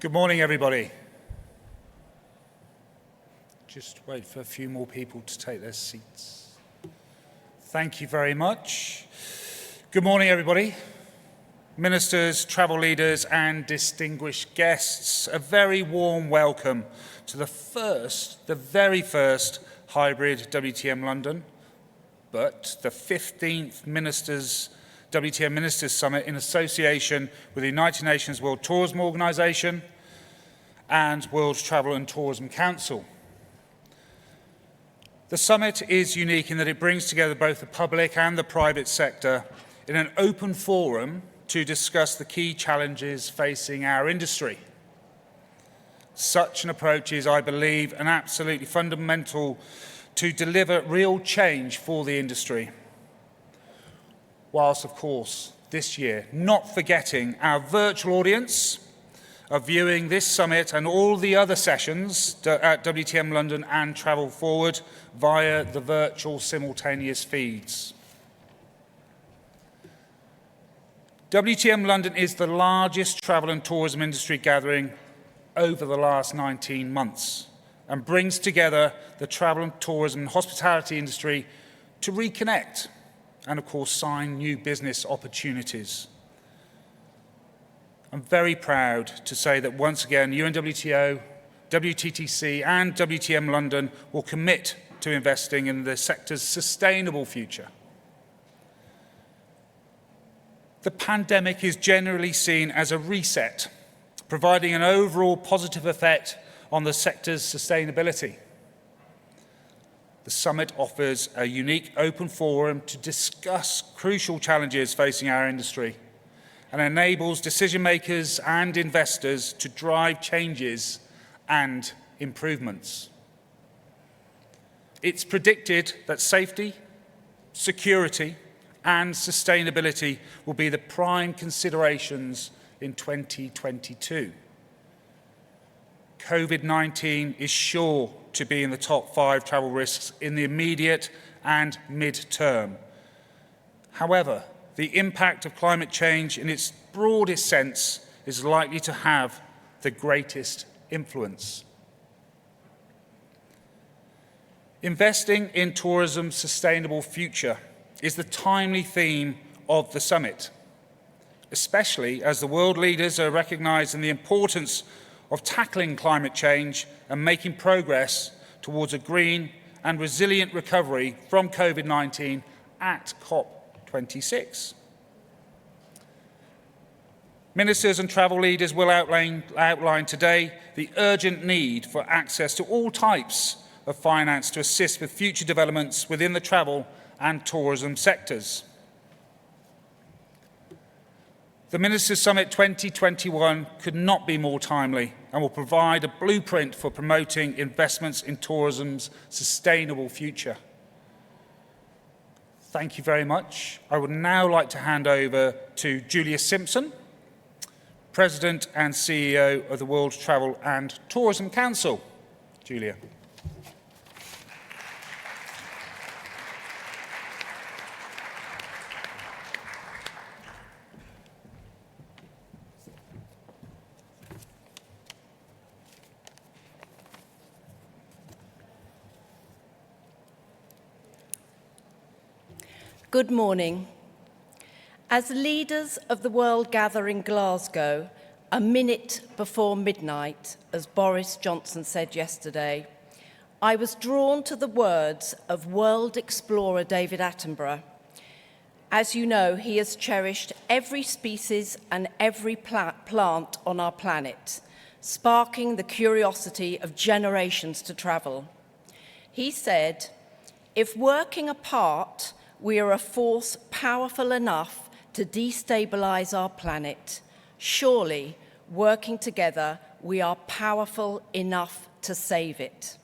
Good morning, everybody. Just wait for a few more people to take their seats. Thank you very much. Good morning, everybody. Ministers, travel leaders, and distinguished guests, a very warm welcome to the very first hybrid WTM London, but the 15th WTM Ministers Summit in association with the United Nations World Tourism Organization and World Travel and Tourism Council. The summit is unique in that it brings together both the public and the private sector in an open forum to discuss the key challenges facing our industry. Such an approach is, I believe, an absolutely fundamental to deliver real change for the industry. Whilst, of course, this year, not forgetting our virtual audience of viewing this summit and all the other sessions at WTM London and Travel Forward via the virtual simultaneous feeds. WTM London is the largest travel and tourism industry gathering over the last 19 months and brings together the travel and tourism and hospitality industry to reconnect and, of course, sign new business opportunities. I'm very proud to say that once again, UNWTO, WTTC and WTM London will commit to investing in the sector's sustainable future. The pandemic is generally seen as a reset, providing an overall positive effect on the sector's sustainability. The summit offers a unique open forum to discuss crucial challenges facing our industry and enables decision makers and investors to drive changes and improvements. It's predicted that safety, security, and sustainability will be the prime considerations in 2022. COVID-19 is sure to be in the top 5 travel risks in the immediate and mid-term. However, the impact of climate change in its broadest sense is likely to have the greatest influence. Investing in tourism's sustainable future is the timely theme of the summit, especially as the world leaders are recognizing the importance of tackling climate change and making progress towards a green and resilient recovery from COVID-19 at COP26. Ministers and travel leaders will outline today the urgent need for access to all types of finance to assist with future developments within the travel and tourism sectors. The Ministers' Summit 2021 could not be more timely and will provide a blueprint for promoting investments in tourism's sustainable future. Thank you very much. I would now like to hand over to Julia Simpson, President and CEO of the World Travel and Tourism Council. Julia. Good morning. As leaders of the world gather in Glasgow, a minute before midnight, as Boris Johnson said yesterday, I was drawn to the words of world explorer David Attenborough. As you know, he has cherished every species and every plant on our planet, sparking the curiosity of generations to travel. He said, "If working apart, we are a force powerful enough to destabilize our planet. Surely, working together, we are powerful enough to save it."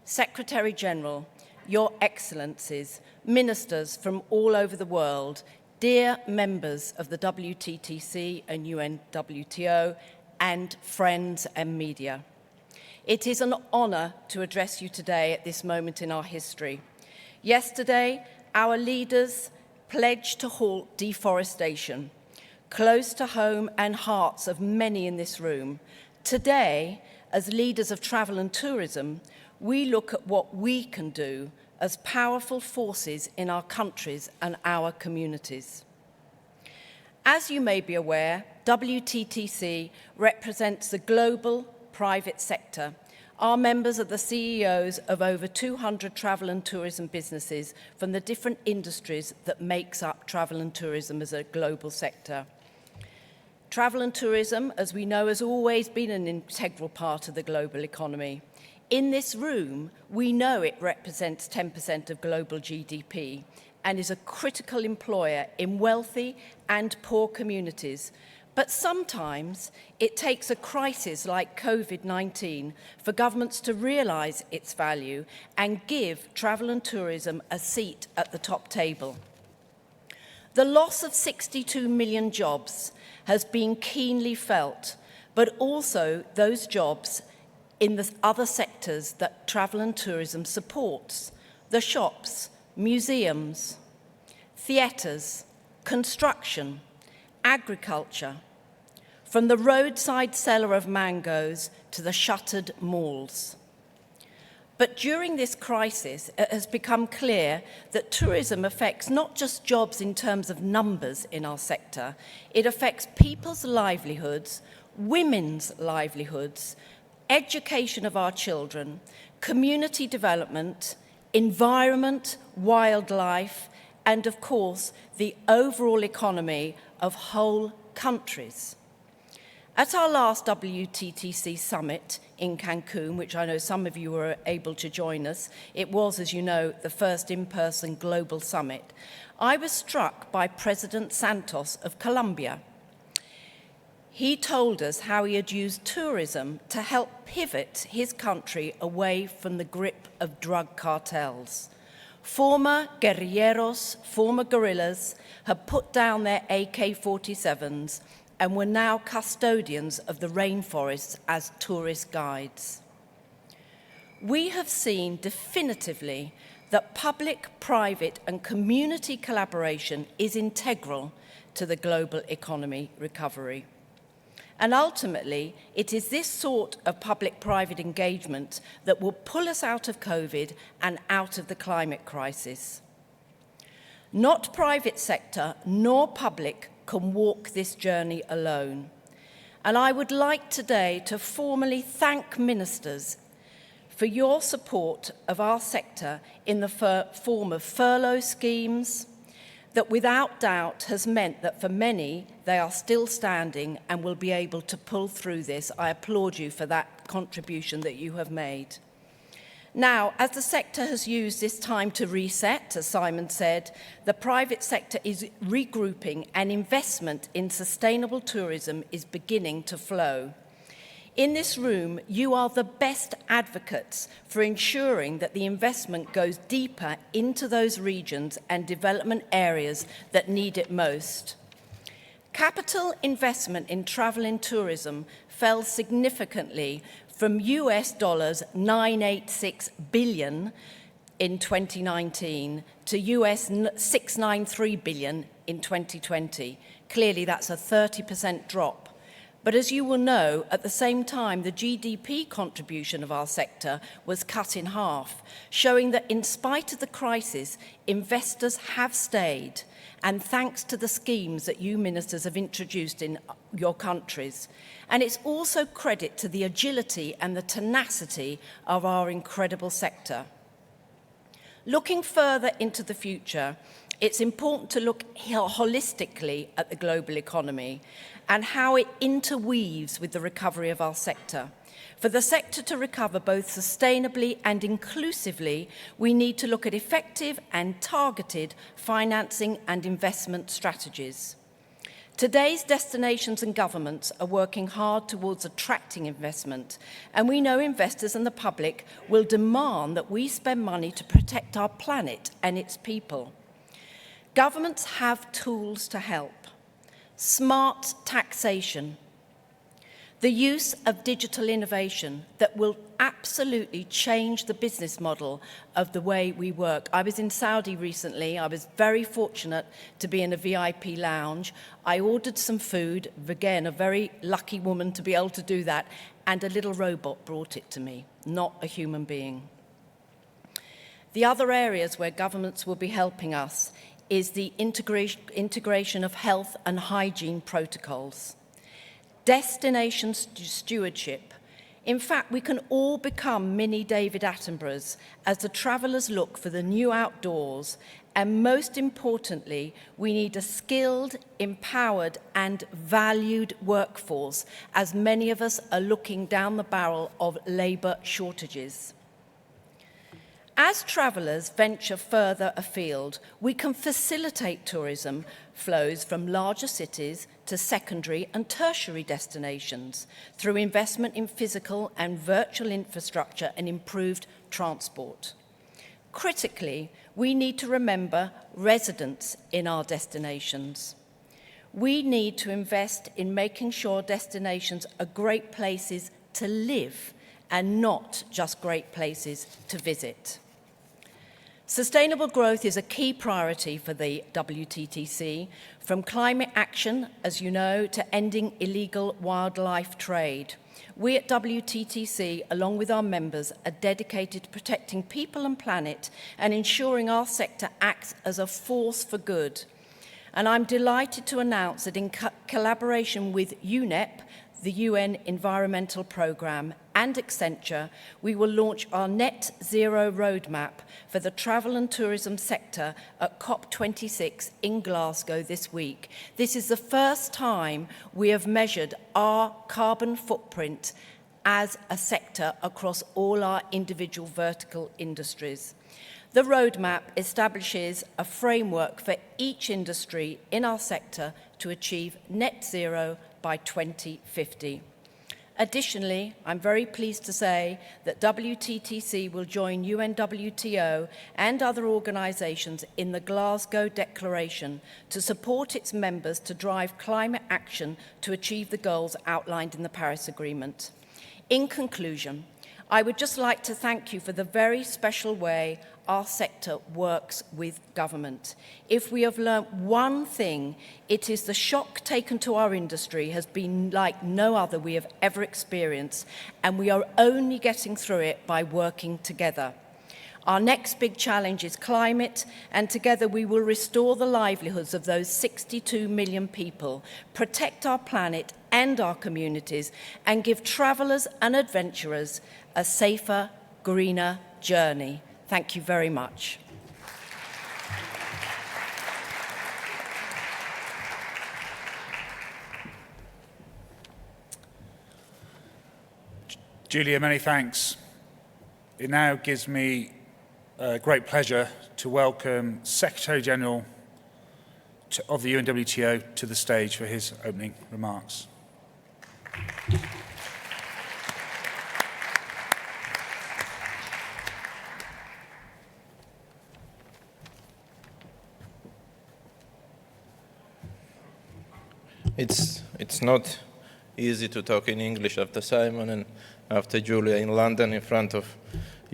Secretary General, Your Excellencies, ministers from all over the world, dear members of the WTTC and UNWTO, and friends and media. It is an honor to address you today at this moment in our history. Yesterday, our leaders pledged to halt deforestation, close to home and hearts of many in this room, Today, as leaders of travel and tourism, we look at what we can do as powerful forces in our countries and our communities. As you may be aware, WTTC represents the global private sector. Our members are the CEOs of over 200 travel and tourism businesses from the different industries that makes up travel and tourism as a global sector. Travel and tourism, as we know, has always been an integral part of the global economy. In this room, we know it represents 10% of global GDP and is a critical employer in wealthy and poor communities. But sometimes it takes a crisis like COVID-19 for governments to realise its value and give travel and tourism a seat at the top table. The loss of 62 million jobs has been keenly felt, but also those jobs in the other sectors that travel and tourism supports: the shops, museums, theatres, construction, agriculture, from the roadside seller of mangoes to the shuttered malls. But during this crisis, it has become clear that tourism affects not just jobs in terms of numbers in our sector, it affects people's livelihoods, women's livelihoods, education of our children, community development, environment, wildlife, and of course, the overall economy of whole countries. At our last WTTC summit in Cancun, which I know some of you were able to join us, it was, as you know, the first in-person global summit, I was struck by President Santos of Colombia. He told us how he had used tourism to help pivot his country away from the grip of drug cartels. Former guerrilleros, former guerrillas, had put down their AK-47s and were now custodians of the rainforests as tourist guides. We have seen definitively that public, private, and community collaboration is integral to the global economy recovery. And ultimately, it is this sort of public-private engagement that will pull us out of COVID and out of the climate crisis. Not private sector nor public can walk this journey alone. And I would like today to formally thank Minsters for your support of our sector in the form of furlough schemes, that without doubt has meant that for many, they are still standing and will be able to pull through this. I applaud you for that contribution that you have made. Now, as the sector has used this time to reset, as Simon said, the private sector is regrouping and investment in sustainable tourism is beginning to flow. In this room, you are the best advocates for ensuring that the investment goes deeper into those regions and development areas that need it most. Capital investment in travel and tourism fell significantly from US dollars 986 billion in 2019 to US 693 billion in 2020. Clearly, that's a 30% drop. But as you will know, at the same time, the GDP contribution of our sector was cut in half, showing that in spite of the crisis, investors have stayed, and thanks to the schemes that you ministers have introduced in your countries. And it's also credit to the agility and the tenacity of our incredible sector. Looking further into the future, it's important to look holistically at the global economy and how it interweaves with the recovery of our sector. For the sector to recover both sustainably and inclusively, we need to look at effective and targeted financing and investment strategies. Today's destinations and governments are working hard towards attracting investment, and we know investors and the public will demand that we spend money to protect our planet and its people. Governments have tools to help. Smart taxation. the use of digital innovation that will absolutely change the business model of the way we work. I was in Saudi recently. I was very fortunate to be in a VIP lounge. I ordered some food, again, a very lucky woman to be able to do that, and a little robot brought it to me, not a human being. The other areas where governments will be helping us is the integration of health and hygiene protocols. Destination stewardship. In fact, we can all become mini David Attenboroughs as the travellers look for the new outdoors, and most importantly, we need a skilled, empowered and valued workforce, as many of us are looking down the barrel of labour shortages. As travellers venture further afield, we can facilitate tourism flows from larger cities to secondary and tertiary destinations through investment in physical and virtual infrastructure and improved transport. Critically, we need to remember residents in our destinations. We need to invest in making sure destinations are great places to live and not just great places to visit. Sustainable growth is a key priority for the WTTC, from climate action, as you know, to ending illegal wildlife trade. We at WTTC, along with our members, are dedicated to protecting people and planet and ensuring our sector acts as a force for good. And I'm delighted to announce that in collaboration with UNEP, the UN Environmental Programme, and Accenture, we will launch our net zero roadmap for the travel and tourism sector at COP26 in Glasgow this week. This is the first time we have measured our carbon footprint as a sector across all our individual vertical industries. The roadmap establishes a framework for each industry in our sector to achieve net zero by 2050. Additionally, I'm very pleased to say that WTTC will join UNWTO and other organisations in the Glasgow Declaration to support its members to drive climate action to achieve the goals outlined in the Paris Agreement. In conclusion, I would just like to thank you for the very special way our sector works with government. If we have learnt one thing, it is the shock taken to our industry has been like no other we have ever experienced, and we are only getting through it by working together. Our next big challenge is climate, and together we will restore the livelihoods of those 62 million people, protect our planet and our communities, and give travellers and adventurers a safer, greener journey. Thank you very much. Julia, many thanks. It now gives me great pleasure to welcome Secretary-General of the UNWTO to the stage for his opening remarks. It's not easy to talk in English after Simon and after Julia in London in front of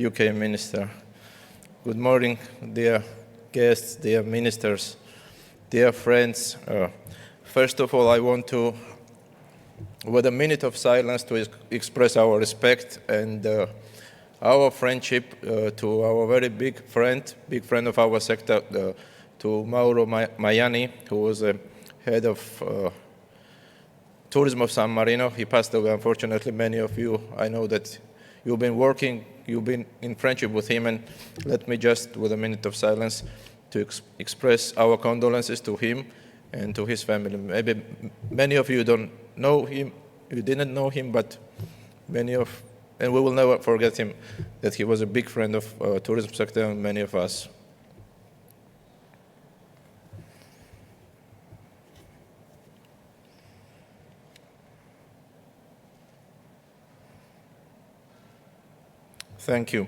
UK Minister. Good morning, dear guests, dear ministers, dear friends. First of all, I want to, with a minute of silence, to express our respect and our friendship to our very big friend of our sector, to Mauro Maiani, who was a head of tourism of San Marino. He passed away, unfortunately. Many of you, I know that you've been in friendship with him, and let me just, with a minute of silence, to express our condolences to him and to his family. Maybe many of you don't know him, you didn't know him, but and we will never forget him, that he was a big friend of tourism sector and many of us. Thank you.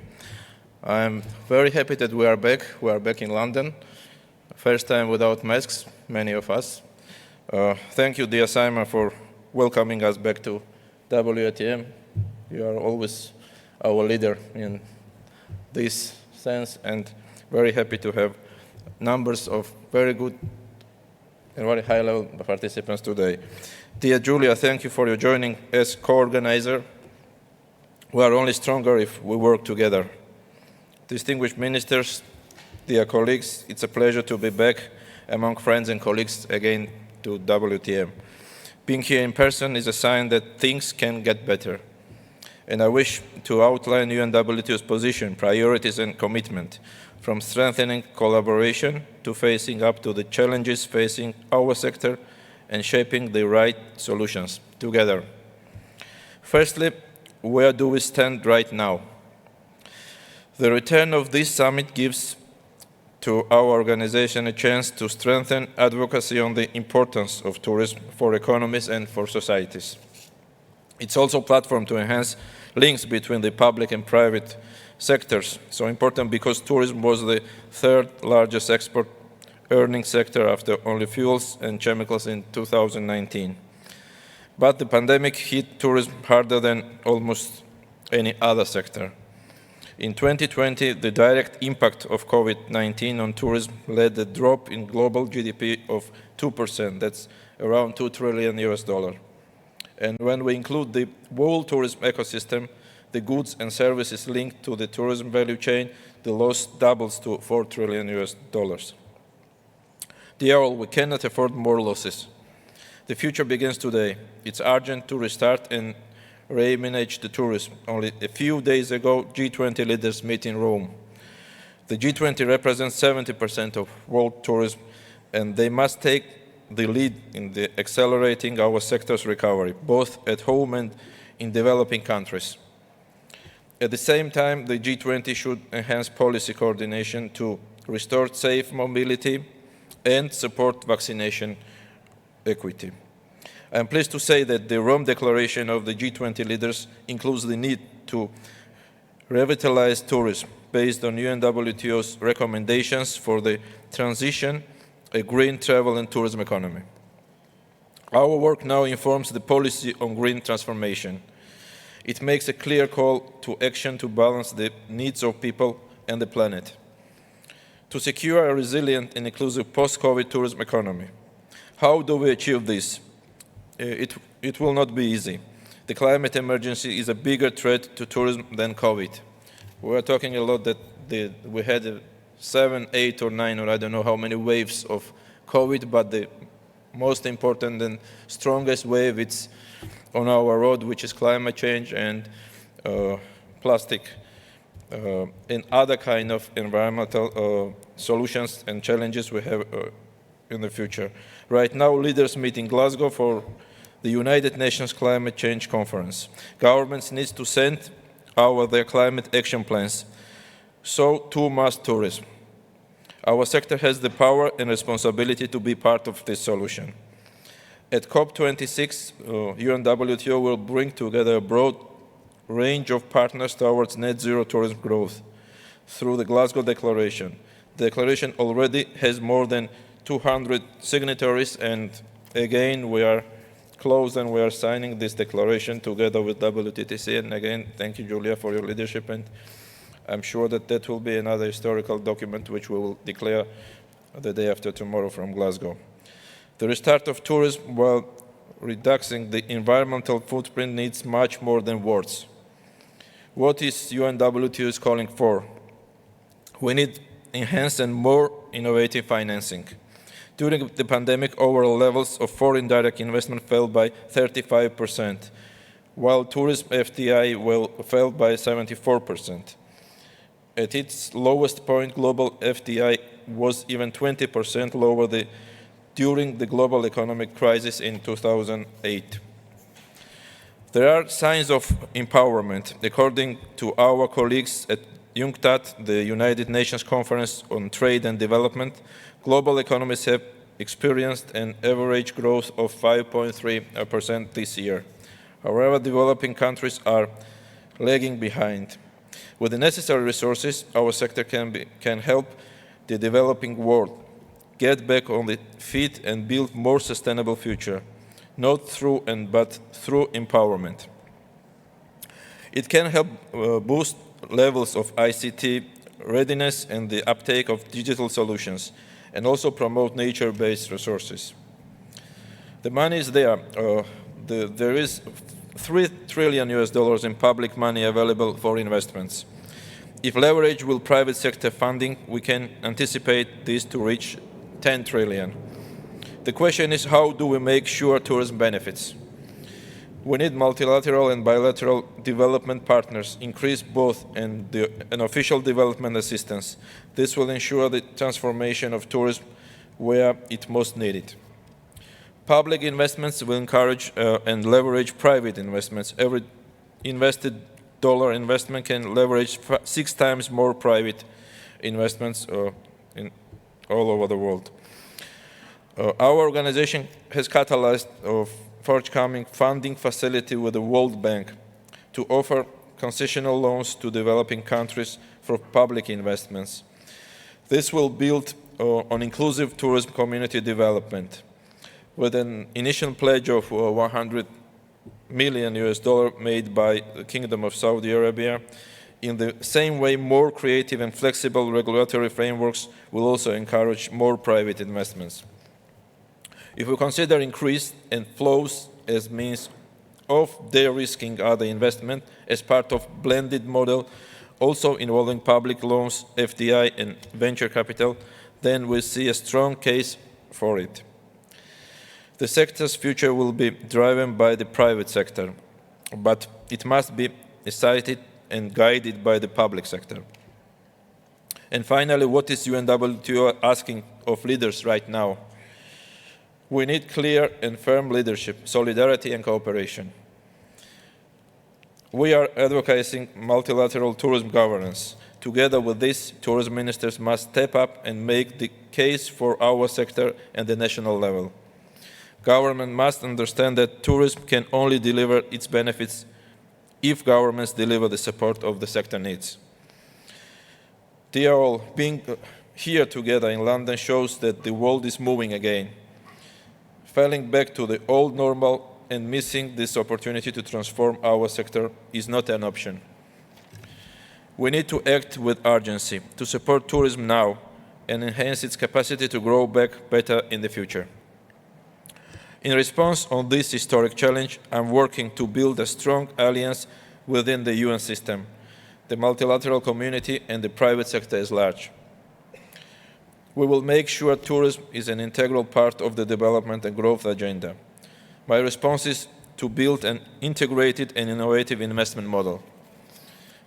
I'm very happy that we are back. We are back in London. First time without masks, many of us. Thank you, dear Simon, for welcoming us back to WTM, you are always our leader in this sense, and very happy to have numbers of very good and very high-level participants today. Dear Julia, thank you for your joining as co-organizer. We are only stronger if we work together. Distinguished ministers, dear colleagues, it's a pleasure to be back among friends and colleagues again to WTM. Being here in person is a sign that things can get better. And I wish to outline UNWTO's position, priorities and commitment, from strengthening collaboration to facing up to the challenges facing our sector and shaping the right solutions together. Firstly, where do we stand right now? The return of this summit gives to our organization a chance to strengthen advocacy on the importance of tourism for economies and for societies. It's also a platform to enhance links between the public and private sectors. So important because tourism was the third largest export earning sector after only fuels and chemicals in 2019. But the pandemic hit tourism harder than almost any other sector. In 2020, the direct impact of COVID-19 on tourism led to a drop in global GDP of 2%. That's around $2 trillion. And when we include the whole tourism ecosystem, the goods and services linked to the tourism value chain, the loss doubles to $4 trillion. Dear all, we cannot afford more losses. The future begins today. It's urgent to restart and re-manage the tourism. Only a few days ago, G20 leaders met in Rome. The G20 represents 70% of world tourism, and they must take the lead in accelerating our sector's recovery, both at home and in developing countries. At the same time, the G20 should enhance policy coordination to restore safe mobility and support vaccination equity. I am pleased to say that the Rome Declaration of the G20 leaders includes the need to revitalize tourism based on UNWTO's recommendations for the transition, a green travel and tourism economy. Our work now informs the policy on green transformation. It makes a clear call to action to balance the needs of people and the planet, to secure a resilient and inclusive post-COVID tourism economy. How do we achieve this? It will not be easy. The climate emergency is a bigger threat to tourism than COVID. We are talking a lot that we had 7, 8, or 9, or I don't know how many waves of COVID, but the most important and strongest wave it's on our road, which is climate change and plastic and other kind of environmental solutions and challenges we have in the future. Right now, leaders meet in Glasgow for the United Nations Climate Change Conference. Governments need to send out their climate action plans. So too must tourism. Our sector has the power and responsibility to be part of this solution. At COP26, UNWTO will bring together a broad range of partners towards net zero tourism growth through the Glasgow Declaration. The declaration already has more than 200 signatories, and again, we are close and we are signing this declaration together with WTTC. And again, thank you, Julia, for your leadership. And I'm sure that that will be another historical document which we will declare the day after tomorrow from Glasgow. The restart of tourism while reducing the environmental footprint needs much more than words. What is UNWTO is calling for? We need enhanced and more innovative financing. During the pandemic, overall levels of foreign direct investment fell by 35%, while tourism FDI fell by 74%. At its lowest point, global FDI was even 20% lower during the global economic crisis in 2008. There are signs of empowerment. According to our colleagues at UNCTAD, the United Nations Conference on Trade and Development, global economies have experienced an average growth of 5.3% this year. However, developing countries are lagging behind. With the necessary resources, our sector can help the developing world get back on the feet and build more sustainable future, not through but through empowerment. It can help boost levels of ICT readiness and the uptake of digital solutions, and also promote nature-based resources. The money is there. There is $3 trillion in public money available for investments. If leveraged with private sector funding, we can anticipate this to reach 10 trillion. The question is, how do we make sure tourism benefits? We need multilateral and bilateral development partners, increase both and official development assistance. This will ensure the transformation of tourism where it most needed. Public investments will encourage and leverage private investments. Every invested dollar investment can leverage 6 times more private investments all over the world. Our organization has catalyzed a forthcoming funding facility with the World Bank to offer concessional loans to developing countries for public investments. This will build on inclusive tourism community development with an initial pledge of $100 million made by the Kingdom of Saudi Arabia. In the same way, more creative and flexible regulatory frameworks will also encourage more private investments. If we consider increase and flows as means of de-risking other investment as part of blended model, also involving public loans, FDI, and venture capital, then we see a strong case for it. The sector's future will be driven by the private sector, but it must be cited and guided by the public sector. And finally, what is UNWTO asking of leaders right now? We need clear and firm leadership, solidarity and cooperation. We are advocating multilateral tourism governance. Together with this, tourism ministers must step up and make the case for our sector at the national level. Government must understand that tourism can only deliver its benefits if governments deliver the support of the sector needs. Dear all, being here together in London shows that the world is moving again. Falling back to the old normal and missing this opportunity to transform our sector is not an option. We need to act with urgency to support tourism now and enhance its capacity to grow back better in the future. In response on this historic challenge, I'm working to build a strong alliance within the UN system, the multilateral community, and the private sector at large. We will make sure tourism is an integral part of the development and growth agenda. My response is to build an integrated and innovative investment model.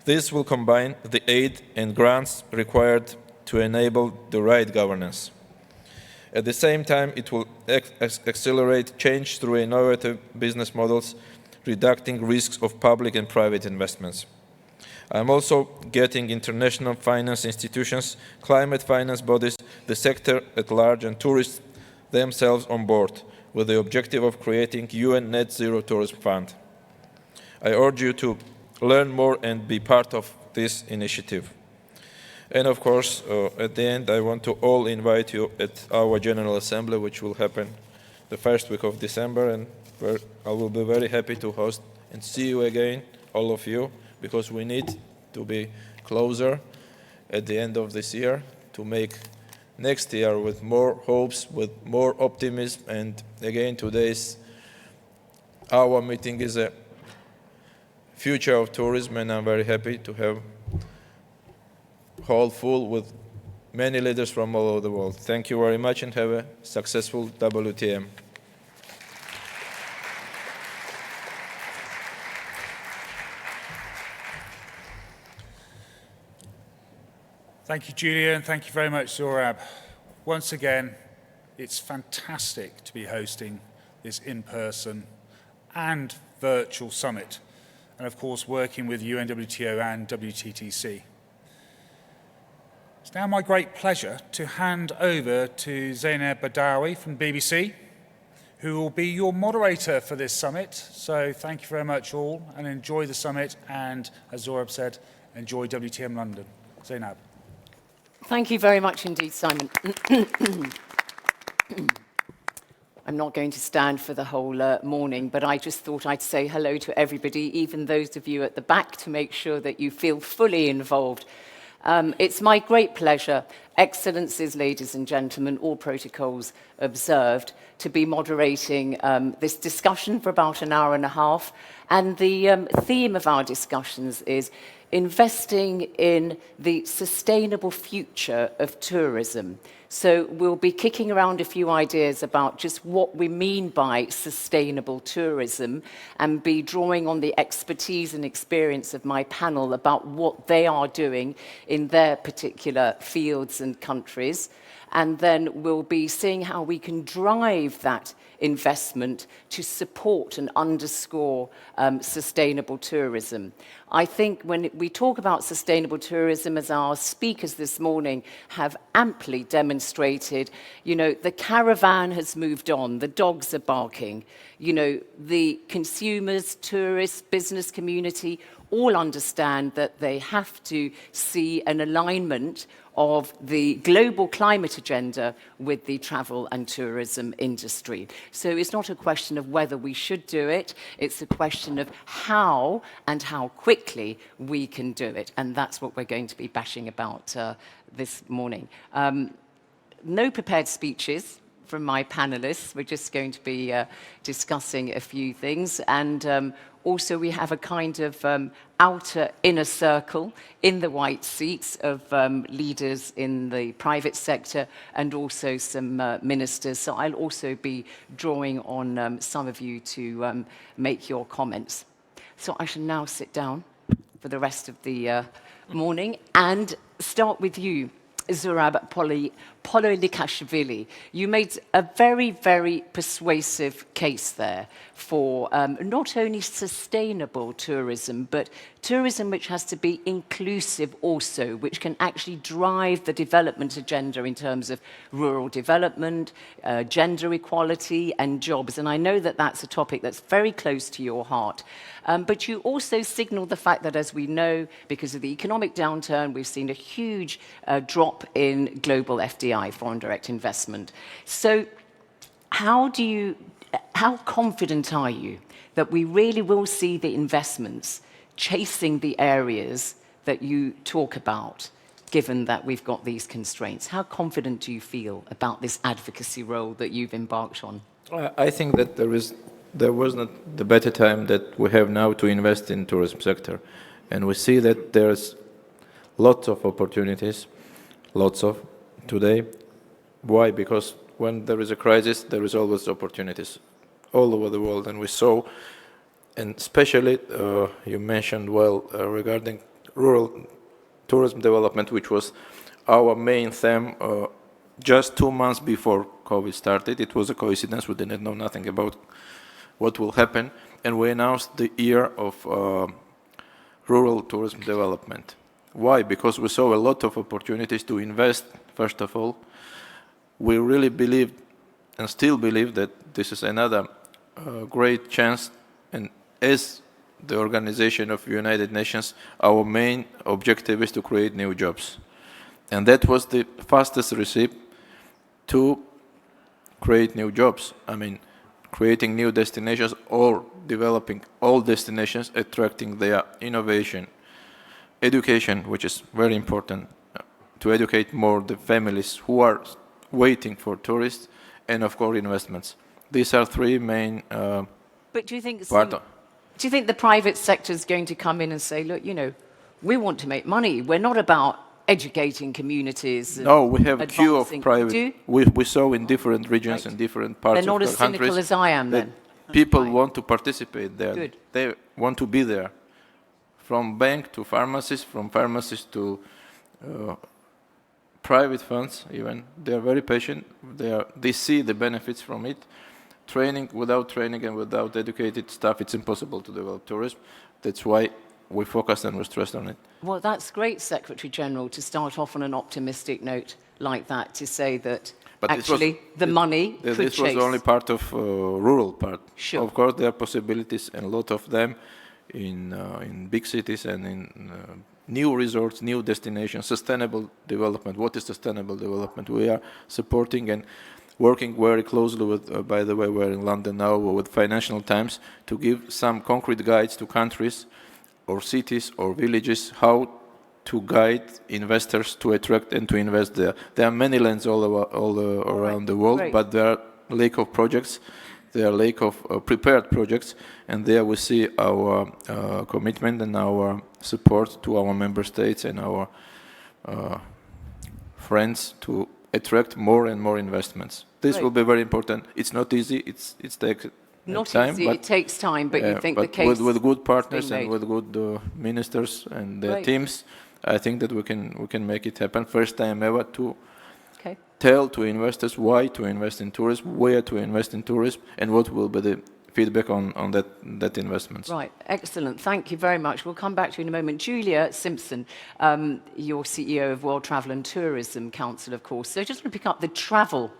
This will combine the aid and grants required to enable the right governance. At the same time, it will accelerate change through innovative business models, reducing risks of public and private investments. I'm also getting international finance institutions, climate finance bodies, the sector at large, and tourists themselves on board with the objective of creating UN Net Zero Tourism Fund. I urge you to learn more and be part of this initiative. And of course, at the end, I want to all invite you at our General Assembly, which will happen the first week of December, and where I will be very happy to host and see you again, all of you, because we need to be closer at the end of this year to make next year with more hopes, with more optimism. And again, our meeting is a future of tourism, and I'm very happy to have hall full with many leaders from all over the world. Thank you very much and have a successful WTM. Thank you, Julia, and thank you very much, Zorab. Once again, it's fantastic to be hosting this in-person and virtual summit, and of course working with UNWTO and WTTC. It's now my great pleasure to hand over to Zainab Badawi from BBC, who will be your moderator for this summit. So thank you very much all, and enjoy the summit, and as Zorab said, enjoy WTM London. Zainab. Thank you very much indeed, Simon. I'm not going to stand for the whole morning, but I just thought I'd say hello to everybody, even those of you at the back, to make sure that you feel fully involved. It's my great pleasure, Excellencies, ladies and gentlemen, all protocols observed, to be moderating this discussion for about an hour and a half. And the theme of our discussions is investing in the sustainable future of tourism. So we'll be kicking around a few ideas about just what we mean by sustainable tourism and be drawing on the expertise and experience of my panel about what they are doing in their particular fields and countries. And then we'll be seeing how we can drive that investment to support and underscore sustainable tourism. I think when we talk about sustainable tourism, as our speakers this morning have amply demonstrated, you know, the caravan has moved on, the dogs are barking, you know, the consumers, tourists, business community all understand that they have to see an alignment of the global climate agenda with the travel and tourism industry. So it's not a question of whether we should do it, it's a question of how and how quickly we can do it. And that's what we're going to be bashing about this morning. No prepared speeches from my panelists. We're just going to be discussing a few things. And also, we have a kind of outer inner circle in the white seats of leaders in the private sector and also some ministers. So I'll also be drawing on some of you to make your comments. So I shall now sit down for the rest of the morning and start with you, Zurab Pololikashvili. You made a very, very persuasive case there for not only sustainable tourism, but tourism which has to be inclusive also, which can actually drive the development agenda in terms of rural development, gender equality and jobs. And I know that that's a topic that's very close to your heart. But you also signal the fact that, as we know, because of the economic downturn, we've seen a huge drop in global FDI, foreign direct investment. So how confident are you that we really will see the investments chasing the areas that you talk about, given that we've got these constraints? How confident do you feel about this advocacy role that you've embarked on? I think that there was not the better time that we have now to invest in tourism sector. And we see that there's lots of opportunities, today. Why? Because when there is a crisis, there is always opportunities all over the world. And we saw, and especially you mentioned regarding rural tourism development, which was our main theme just 2 months before COVID started. It was a coincidence. We didn't know nothing about what will happen. And we announced the year of rural tourism development. Why? Because we saw a lot of opportunities to invest, first of all. We really believed and still believe that this is another great chance. And as the Organization of United Nations, our main objective is to create new jobs. And that was the fastest recipe to create new jobs. I mean, creating new destinations or developing old destinations, attracting their innovation, education, which is very important, to educate more the families who are waiting for tourists, and of course investments. These are three main But do you think the private sector is going to come in and say, look, you know, we want to make money. We're not about educating communities. No, we have a queue of private. We saw in different regions and different parts of the countries. They're not as cynical as I am then. People want to participate there. Good. They want to be there. From bank to pharmacies, from pharmacies to private funds even. They are very patient. They see the benefits from it. Training, without training and without educated staff, it's impossible to develop tourism. That's why we focus and we stress on it. Well, that's great, Secretary General, to start off on an optimistic note like that, to say that the money could chase. This was only part of rural part. Sure. Of course, there are possibilities, and a lot of them in big cities and in new resorts, new destinations, sustainable development. What is sustainable development? We are supporting, and working very closely with, by the way, we're in London now, with Financial Times, to give some concrete guides to countries or cities or villages how to guide investors to attract and to invest there. There are many lands all around the world, but there are lack of projects, there are lack of prepared projects, and there we see our commitment and our support to our member states and our friends to attract more and more investments. This will be very important. It's not easy. It takes time. It takes time, but you think the case with good partners and with good ministers and their teams, I think that we can make it happen. First time ever to tell to investors why to invest in tourism, where to invest in tourism, and what will be the feedback on that investments. Right, excellent. Thank you very much. We'll come back to you in a moment. Julia Simpson, you're CEO of World Travel and Tourism Council, of course. So I just want to pick up the travel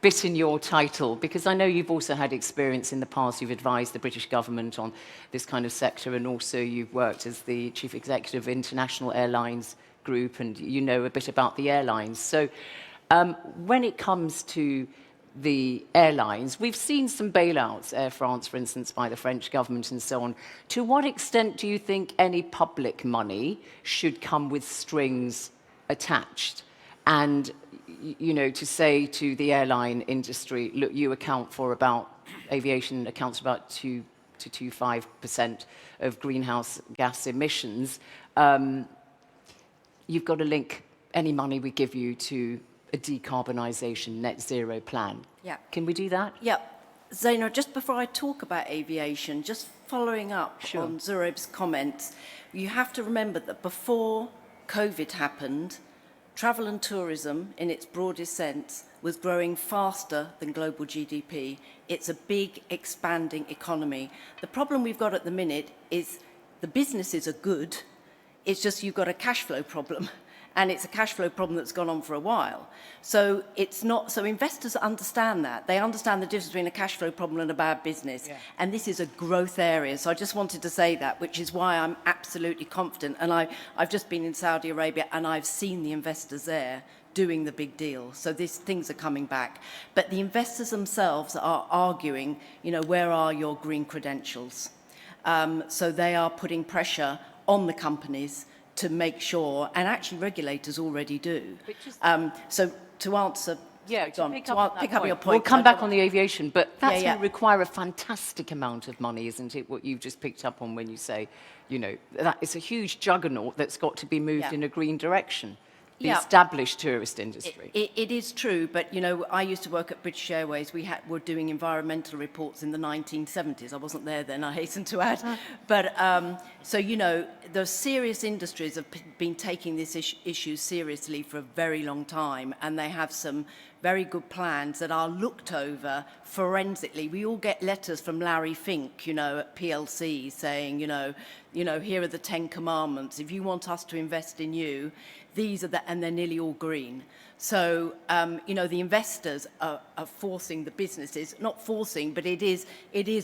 bit in your title, because I know you've also had experience in the past. You've advised the British government on this kind of sector, and also you've worked as the chief executive of International Airlines Group, and you know a bit about the airlines. So when it comes to the airlines, we've seen some bailouts, Air France, for instance, by the French government and so on. To what extent do you think any public money should come with strings attached? And, you know, to say to the airline industry, look, you account for about, aviation accounts for about 2 to 2.5% of greenhouse gas emissions. You've got to link any money we give you to a decarbonisation net zero plan. Yeah. Can we do that? Yeah. Zaina, just before I talk about aviation, just following up on Zurab's comments, you have to remember that before COVID happened, travel and tourism, in its broadest sense, was growing faster than global GDP. It's a big, expanding economy. The problem we've got at the minute is the businesses are good, it's just you've got a cash flow problem. And it's a cash flow problem that's gone on for a while. So it's not, so investors understand that. They understand the difference between a cash flow problem and a bad business. Yeah. And this is a growth area. So I just wanted to say that, which is why I'm absolutely confident. And I've just been in Saudi Arabia and I've seen the investors there doing the big deal. So things are coming back. But the investors themselves are arguing, you know, where are your green credentials? So they are putting pressure on the companies to make sure, and actually regulators already do. So to answer, to pick up your point. We'll come back on the aviation, but that's going to require a fantastic amount of money, isn't it, what you've just picked up on when you say, you know, that it's a huge juggernaut that's got to be moved in a green direction. The established tourist industry. It is true, but, you know, I used to work at British Airways. We were doing environmental reports in the 1970s. I wasn't there then, I hasten to add. But, so, you know, the serious industries have been taking this issue seriously for a very long time, and they have some very good plans that are looked over forensically. We all get letters from Larry Fink, you know, at PLC saying, you know, here are the 10 commandments. If you want us to invest in you, these are and they're nearly all green. So, you know, the investors are forcing the businesses, not forcing, but it is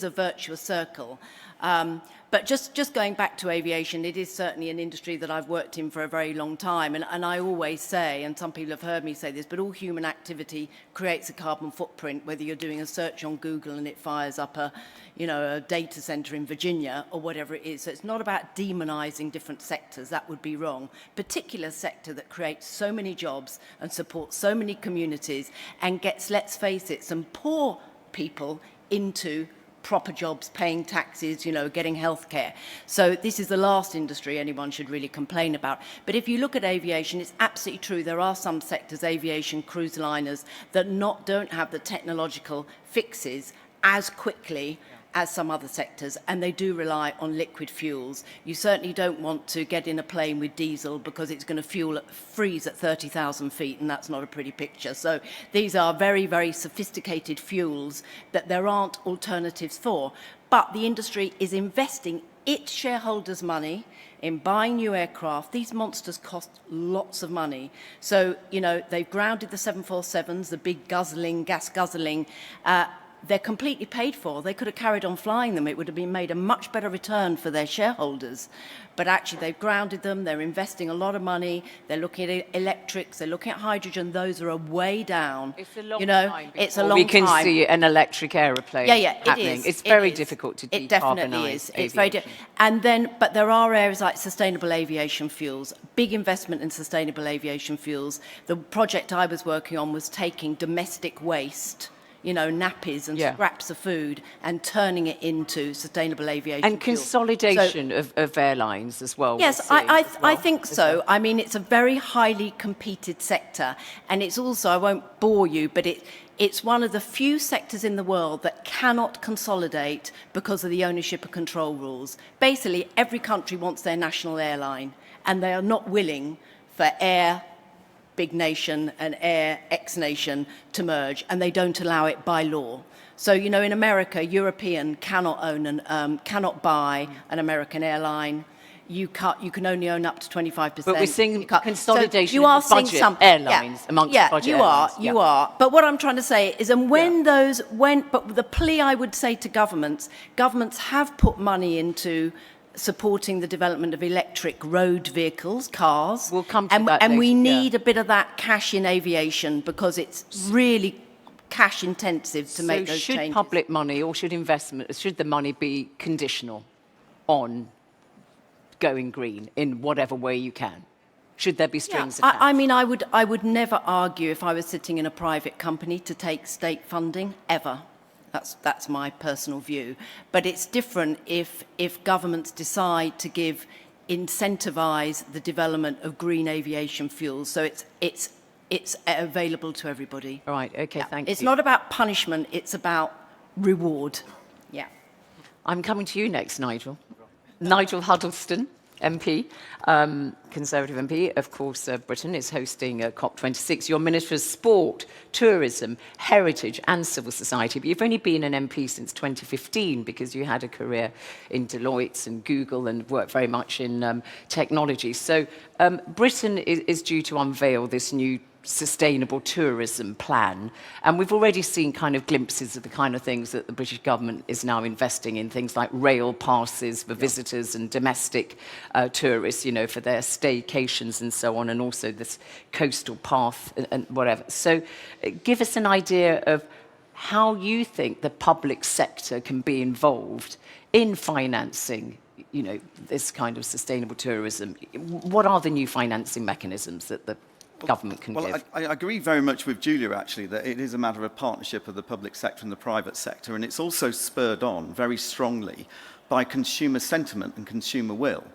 a virtuous circle. But just going back to aviation, it is certainly an industry that I've worked in for a very long time. And I always say, and some people have heard me say this, but all human activity creates a carbon footprint, whether you're doing a search on Google and it fires up a data center in Virginia or whatever it is. So it's not about demonizing different sectors. That would be wrong. Particular sector that creates so many jobs and supports so many communities and gets, let's face it, some poor people into proper jobs, paying taxes, you know, getting healthcare. So this is the last industry anyone should really complain about. But if you look at aviation, it's absolutely true. There are some sectors, aviation, cruise liners, that don't have the technological fixes as quickly as some other sectors, and they do rely on liquid fuels. You certainly don't want to get in a plane with diesel because it's going to freeze at 30,000 feet, and that's not a pretty picture. So these are very, very sophisticated fuels that there aren't alternatives for. But the industry is investing its shareholders' money in buying new aircraft. These monsters cost lots of money. So, you know, they've grounded the 747s, the big gas guzzling, they're completely paid for. They could have carried on flying them. It would have been made a much better return for their shareholders. But actually, they've grounded them. They're investing a lot of money. They're looking at electrics. They're looking at hydrogen. Those are a way down. It's a long you know, time. It's a long we can time. see an electric aeroplane happening. It is. It's very is. difficult to It definitely decarbonise is. It's very and then, but there are areas like sustainable aviation fuels, big investment in sustainable aviation fuels. The project I was working on was taking domestic waste, you know, nappies and scraps of food, and turning it into sustainable aviation and fuel. consolidation of airlines as well. Yes, I think so. I mean, it's a very highly competed sector, and it's also, I won't bore you, but it's one of the few sectors in the world that cannot consolidate because of the ownership and control rules. Basically, every country wants their national airline, and they are not willing for Air Big Nation and Air X Nation to merge, and they don't allow it by law. So, you know, in America, European cannot own cannot buy an American airline. You can only own up to 25%. But we're seeing consolidation so you are of budget seeing some airlines amongst budget airlines. You are. But what I'm trying to say is, and but the plea I would say to governments have put money into supporting the development of electric road vehicles, cars. We'll come to that and later, we need a bit of that cash in aviation because it's really cash intensive to make those changes. So should public money or should the money be conditional on going green in whatever way you can? Should there be strings attached? I mean, I would never argue if I was sitting in a private company to take state funding, ever. That's my personal view. But it's different if governments decide to incentivise the development of green aviation fuels. So it's available to everybody. All right, okay, thank you. It's not about punishment, it's about reward. Yeah. I'm coming to you next, Nigel. Nigel Huddleston, MP, Conservative MP, of course, Britain is hosting COP26. You're Minister of Sport, Tourism, Heritage and Civil Society, but you've only been an MP since 2015 because you had a career in Deloitte and Google and worked very much in technology. So Britain is due to unveil this new sustainable tourism plan, and we've already seen kind of glimpses of the kind of things that the British government is now investing in, things like rail passes for visitors and domestic tourists, you know, for their staycations and so on, and also this coastal path and whatever. So give us an idea of how you think the public sector can be involved in financing, you know, this kind of sustainable tourism. What are the new financing mechanisms that the government can give? I agree very much with Julia, actually, that it is a matter of partnership of the public sector and the private sector, and it's also spurred on very strongly by consumer sentiment and consumer will.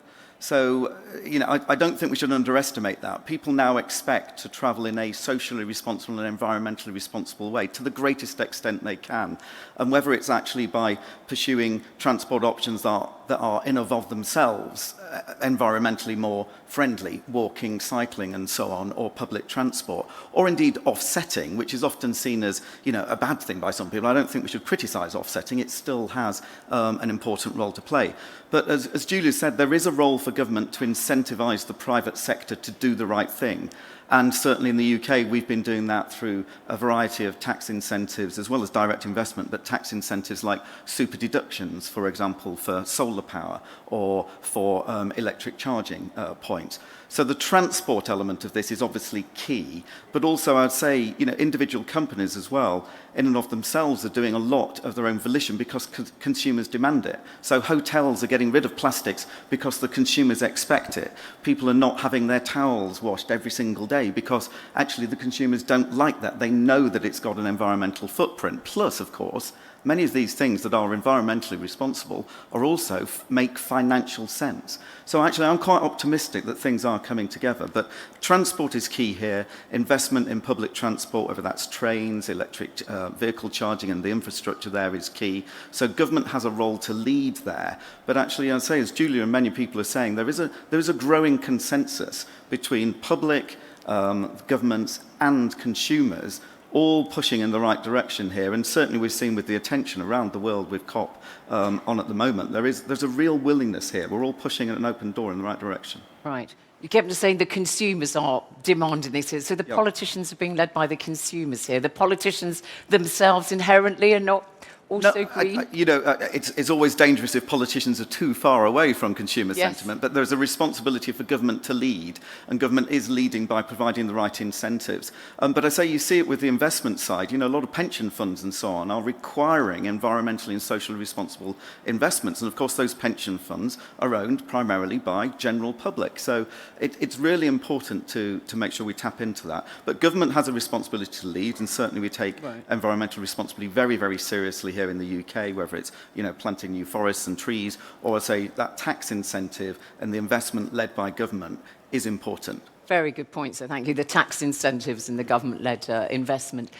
So, you know, I don't think we should underestimate that. People now expect to travel in a socially responsible and environmentally responsible way to the greatest extent they can. And whether it's actually by pursuing transport options that are in and of themselves environmentally more friendly, walking, cycling and so on, or public transport, or indeed offsetting, which is often seen as, you know, a bad thing by some people. I don't think we should criticise offsetting. It still has an important role to play. But as Julia said, there is a role for government to incentivise the private sector to do the right thing. And certainly in the UK, we've been doing that through a variety of tax incentives, as well as direct investment, but tax incentives like super deductions, for example, for solar power or for electric charging points. So the transport element of this is obviously key, but also I'd say, you know, individual companies as well, in and of themselves, are doing a lot of their own volition because consumers demand it. So hotels are getting rid of plastics because the consumers expect it. People are not having their towels washed every single day because actually the consumers don't like that. They know that it's got an environmental footprint. Plus, of course, many of these things that are environmentally responsible are also make financial sense. So actually, I'm quite optimistic that things are coming together. But transport is key here. Investment in public transport, whether that's trains, electric vehicle charging, and the infrastructure there is key. So government has a role to lead there. But actually, I'd say, as Julia and many people are saying, there is a growing consensus between public governments and consumers all pushing in the right direction here. And certainly we've seen with the attention around the world with COP on at the moment, there's a real willingness here. We're all pushing an open door in the right direction. Right. You kept saying the consumers are demanding this here. So the Yep. politicians are being led by the consumers here. The politicians themselves inherently are not also green. It's always dangerous if politicians are too far away from consumer Yes. sentiment, but there's a responsibility for government to lead, and government is leading by providing the right incentives. But I say you see it with the investment side. A lot of pension funds and so on are requiring environmentally and socially responsible investments, and of course those pension funds are owned primarily by general public. So it's really important to make sure we tap into that. But government has a responsibility to lead, and certainly we take environmental responsibility very, very seriously here in the UK, whether it's planting new forests and trees, or I say that tax incentive and the investment led by government is important. Very good point, so thank you. The tax incentives and the government-led investment.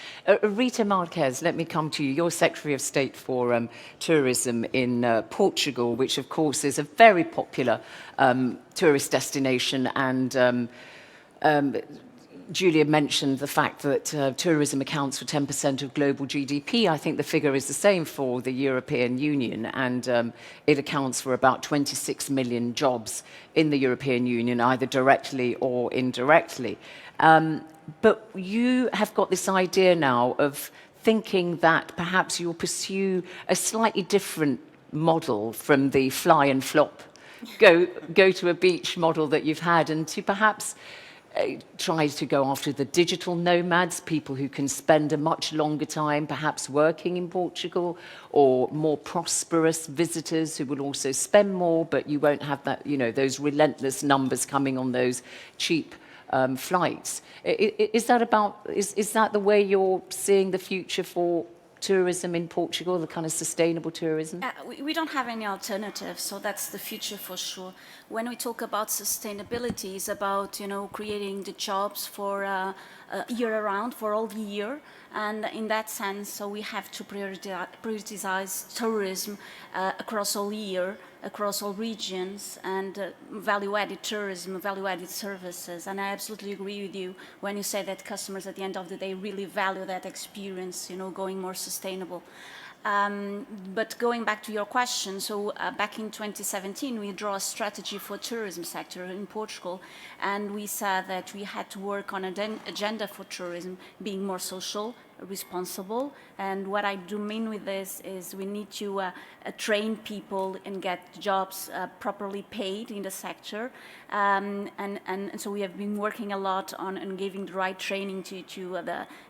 Rita Marquez, let me come to you. You're Secretary of State for Tourism in Portugal, which of course is a very popular tourist destination, and Julia mentioned the fact that tourism accounts for 10% of global GDP. I think the figure is the same for the European Union, and it accounts for about 26 million jobs in the European Union, either directly or indirectly. But you have got this idea now of thinking that perhaps you'll pursue a slightly different model from the fly and flop, go to a beach model that you've had, and to perhaps tries to go after the digital nomads, people who can spend a much longer time perhaps working in Portugal, or more prosperous visitors who will also spend more, but you won't have that, those relentless numbers coming on those cheap flights. Is that the way you're seeing the future for tourism in Portugal, the kind of sustainable tourism? We don't have any alternative, so that's the future for sure. When we talk about sustainability, it's about creating the jobs for year-round, for all the year, and in that sense, so we have to prioritize tourism across all year, across all regions, and value-added tourism, value-added services. And I absolutely agree with you when you say that customers at the end of the day really value that experience, going more sustainable. But going back to your question, so back in 2017, we drew a strategy for tourism sector in Portugal, and we said that we had to work on an agenda for tourism being more social, responsible. And what I do mean with this is we need to train people and get jobs properly paid in the sector. And so we have been working a lot on giving the right training to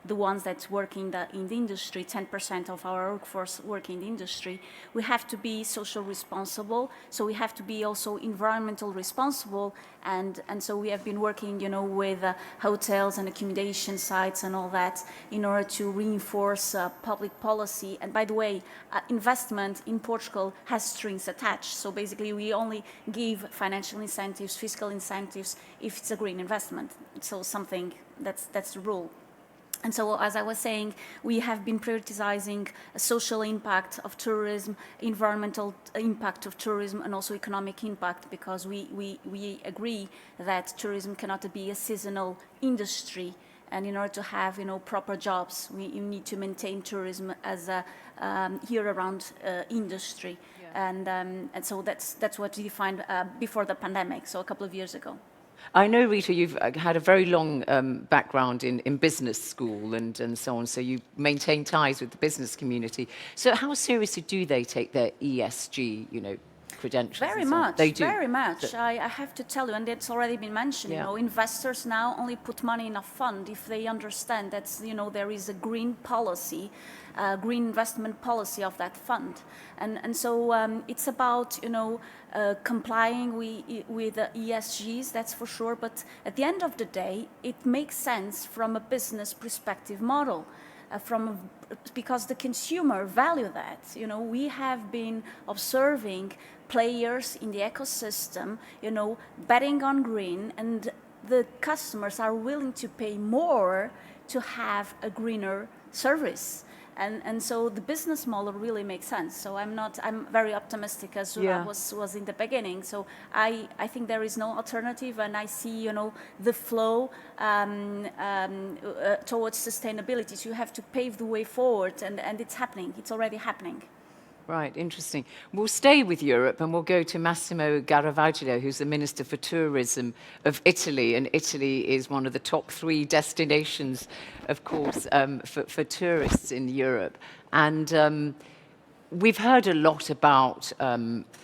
the ones that work in the industry. 10% of our workforce work in the industry. We have to be social responsible, so we have to be also environmental responsible. And so we have been working, with hotels and accommodation sites and all that in order to reinforce public policy. And by the way, investment in Portugal has strings attached. So basically, we only give financial incentives, fiscal incentives, if it's a green investment. So something that's the rule. And so, as I was saying, we have been prioritizing a social impact of tourism, environmental impact of tourism, and also economic impact, because we agree that tourism cannot be a seasonal industry. And in order to have, proper jobs, you need to maintain tourism as a year-round industry. Yeah. And so that's what we defined before the pandemic, so a couple of years ago. I know, Rita, you've had a very long background in business school and so on, so you maintain ties with the business community. So how seriously do they take their ESG, credentials? Very much, they do. Very much. I have to tell you, and it's already been mentioned, investors now only put money in a fund if they understand that, there is a green policy, green investment policy of that fund. And so it's about, complying with the ESGs, that's for sure. But at the end of the day, it makes sense from a business perspective model. Because the consumer value that. We have been observing players in the ecosystem, betting on green, and the customers are willing to pay more to have a greener service. And so the business model really makes sense. So I'm very optimistic, as Zula was in the beginning. So I think there is no alternative, and I see, you know, the flow towards sustainability. So you have to pave the way forward, and it's happening. It's already happening. Right, interesting. We'll stay with Europe and we'll go to Massimo Garavaglia, who's the Minister for Tourism of Italy. And Italy is one of the top 3 destinations, of course, for tourists in Europe. And we've heard a lot about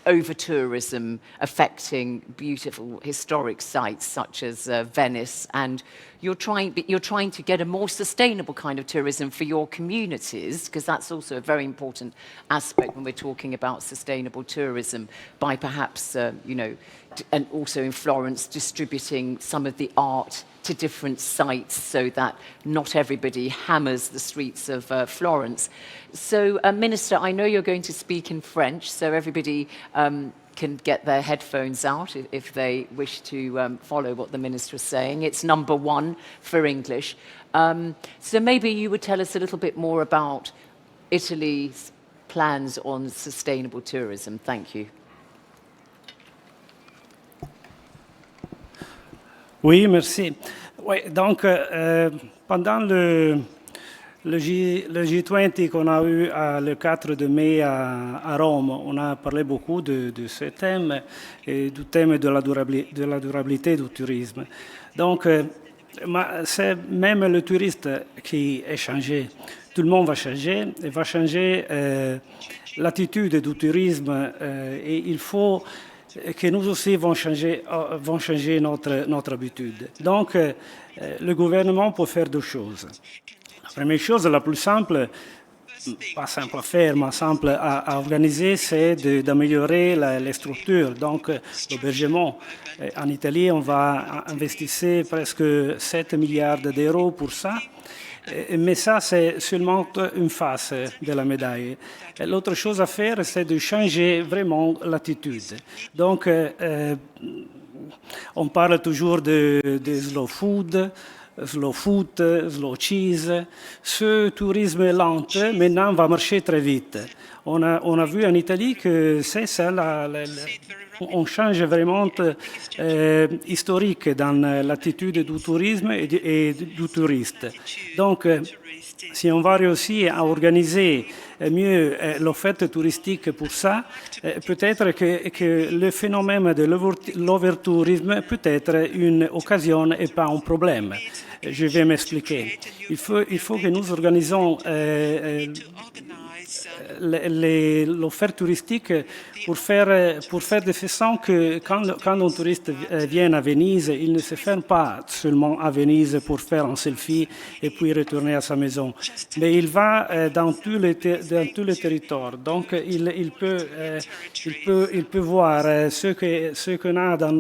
over-tourism affecting beautiful historic sites such as Venice, and you're trying to get a more sustainable kind of tourism for your communities, because that's also a very important aspect when we're talking about sustainable tourism, by perhaps, you know, and also in Florence, distributing some of the art to different sites so that not everybody hammers the streets of Florence. So, Minister, I know you're going to speak in French, so everybody can get their headphones out if they wish to follow what the Minister is saying. It's number 1 for English. So maybe you would tell us a little bit more about Italy's plans on sustainable tourism. Thank you. Oui, merci. Oui, donc, pendant le G20 qu'on a eu le 4 de mai à Rome, on a parlé beaucoup de ce thème et du thème de la durabilité du tourisme. Donc, c'est même le touriste qui est changé. Tout le monde va changer l'attitude du tourisme et il faut que nous aussi vont changer notre habitude. Donc, le gouvernement peut faire 2 choses. La première chose, la plus simple, pas simple à faire, mais simple à organiser, c'est d'améliorer les structures. Donc, l'hébergement. En Italie, on va investir presque 7 milliards d'euros pour ça. Mais ça, c'est seulement une face de la médaille. L'autre chose à faire, c'est de changer vraiment l'attitude. Donc, on parle toujours de slow food, slow food, slow cheese. Ce tourisme lent, maintenant, va marcher très vite. On a vu en Italie que c'est ça, on change vraiment historique dans l'attitude du tourisme et du touriste. Donc, si on va réussir à organiser mieux l'offre touristique pour ça, peut-être que le phénomène de l'overtourisme peut être une occasion et pas un problème. Je vais m'expliquer. Il faut que nous organisons l'offre touristique pour faire de façon que quand un touriste vient à Venise, il ne se ferme pas seulement à Venise pour faire un selfie et puis retourner à sa maison, mais il va dans tout le territoire. Donc, il peut voir ce qu'on a dans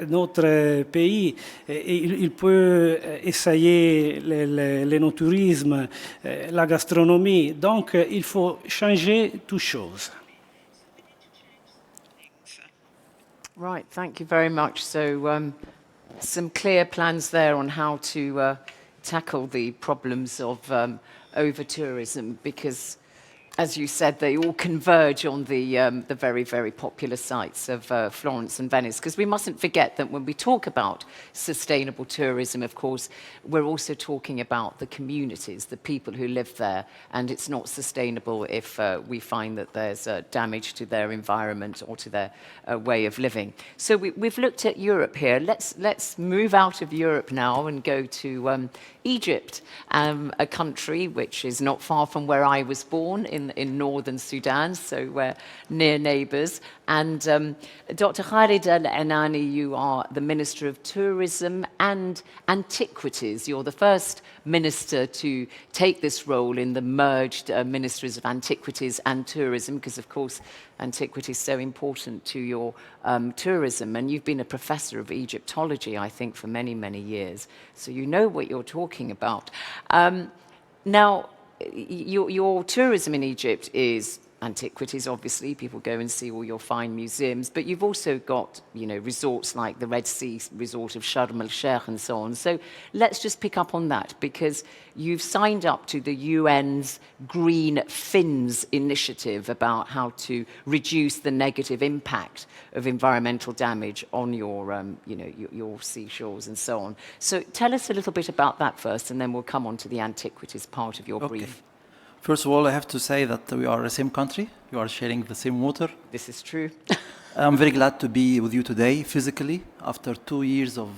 notre pays. Et il peut essayer l'énotourisme, la gastronomie. Donc, il faut changer toutes choses. Right, thank you very much. So, some clear plans there on how to tackle the problems of over-tourism, because, as you said, they all converge on the very, very popular sites of Florence and Venice. Because we mustn't forget that when we talk about sustainable tourism, of course, we're also talking about the communities, the people who live there, and it's not sustainable if we find that there's damage to their environment or to their way of living. So we've looked at Europe here. Let's move out of Europe now and go to Egypt, a country which is not far from where I was born, in northern Sudan, so we're near neighbours. And Dr. Khalid Al-Anani, you are the Minister of Tourism and Antiquities. You're the first minister to take this role in the merged Ministries of Antiquities and Tourism, because, of course, antiquity is so important to your tourism. And you've been a professor of Egyptology, I think, for many, many years. So you know what you're talking about. Now, your tourism in Egypt is antiquities, obviously. People go and see all your fine museums. But you've also got, you know, resorts like the Red Sea resort of Sharm el-Sheikh and so on. So let's just pick up on that, because you've signed up to the UN's Green Fins initiative about how to reduce the negative impact of environmental damage on your, you know, your seashores and so on. So tell us a little bit about that first, and then we'll come on to the antiquities part of your brief. First of all, I have to say that we are the same country. We are sharing the same water. This is true. I'm very glad to be with you today physically after 2 years of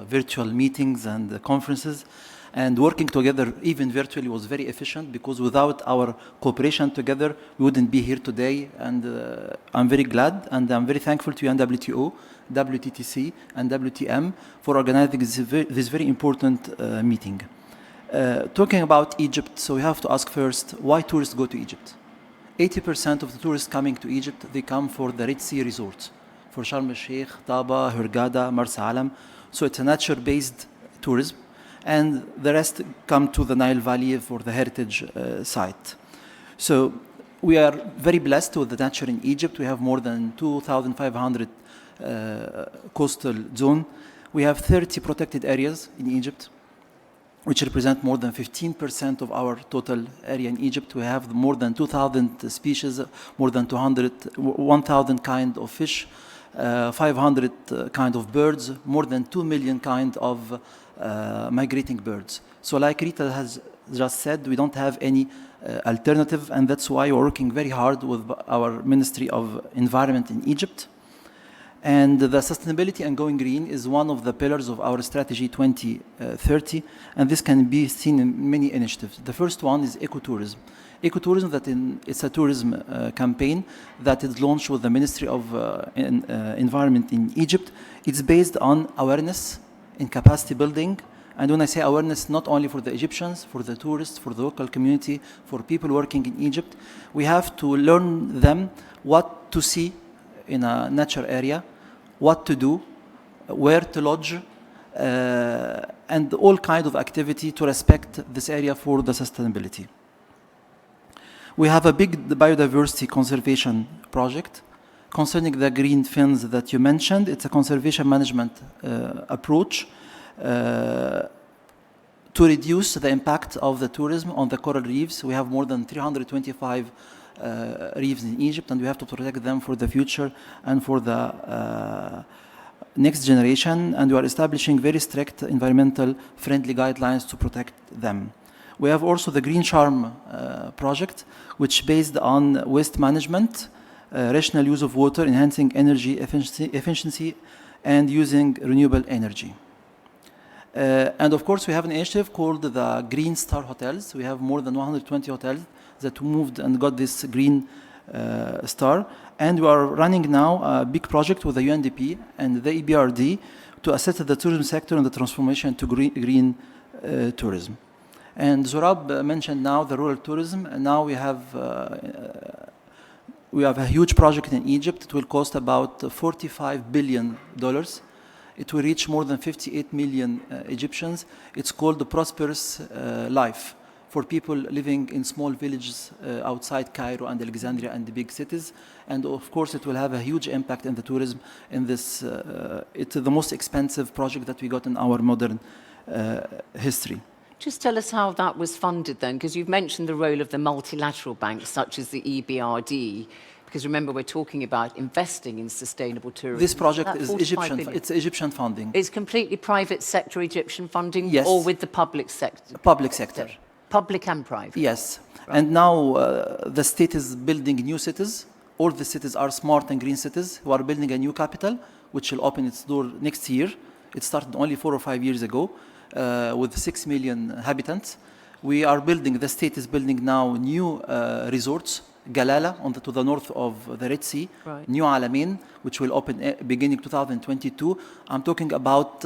virtual meetings and conferences. And working together, even virtually, was very efficient, because without our cooperation together, we wouldn't be here today. And I'm very glad, and I'm very thankful to UNWTO, WTTC, and WTM for organizing this very important meeting. Talking about Egypt, so we have to ask first, why tourists go to Egypt? 80% of the tourists coming to Egypt, they come for the Red Sea resorts, for Sharm el-Sheikh, Taba, Hurghada, Marsa Alam. So it's a nature-based tourism. And the rest come to the Nile Valley for the heritage site. So we are very blessed with the nature in Egypt. We have more than 2,500 coastal zone. We have 30 protected areas in Egypt, which represent more than 15% of our total area in Egypt. We have more than 2,000 species, more than 1,000 kind of fish, 500 kind of birds, more than 2 million kind of migrating birds. So like Rita has just said, we don't have any alternative, and that's why we're working very hard with our Ministry of Environment in Egypt. And the sustainability and going green is one of the pillars of our strategy 2030, and this can be seen in many initiatives. The first one is ecotourism. Ecotourism, it's a tourism campaign that is launched with the Ministry of Environment in Egypt. It's based on awareness in capacity building. And when I say awareness, not only for the Egyptians, for the tourists, for the local community, for people working in Egypt, we have to learn them what to see in a nature area, what to do, where to lodge, and all kinds of activity to respect this area for the sustainability. We have a big biodiversity conservation project. Concerning the green fins that you mentioned, it's a conservation management approach to reduce the impact of the tourism on the coral reefs. We have more than 325 reefs in Egypt, and we have to protect them for the future and for the next generation, and we are establishing very strict environmental friendly guidelines to protect them. We have also the Green Charm project, which based on waste management, rational use of water, enhancing energy efficiency, and using renewable energy. And of course, we have an initiative called the Green Star Hotels. We have more than 120 hotels that moved and got this Green Star. And we are running now a big project with the UNDP and the EBRD to assess the tourism sector and the transformation to green tourism. And Zorab mentioned now the rural tourism. And now we have a huge project in Egypt. It will cost about $45 billion. It will reach more than 58 million Egyptians. It's called the Prosperous Life for people living in small villages outside Cairo and Alexandria and the big cities. And of course, it will have a huge impact in the tourism in this. It's the most expensive project that we got in our modern history. Just tell us how that was funded then, because you've mentioned the role of the multilateral banks, such as the EBRD, because remember, we're talking about investing in sustainable tourism. This project is Egyptian. It's Egyptian funding. It's completely private sector Egyptian funding, yes, or with the public sector? Public sector. Public and private. Yes. Right. And now the state is building new cities. All the cities are smart and green cities. We are building a new capital, which will open its door next year. It started only 4 or 5 years ago. With 6 million inhabitants. We are building, the state is building now new resorts, Galala to the north of the Red Sea, right. New Alamein, which will open beginning 2022. I'm talking about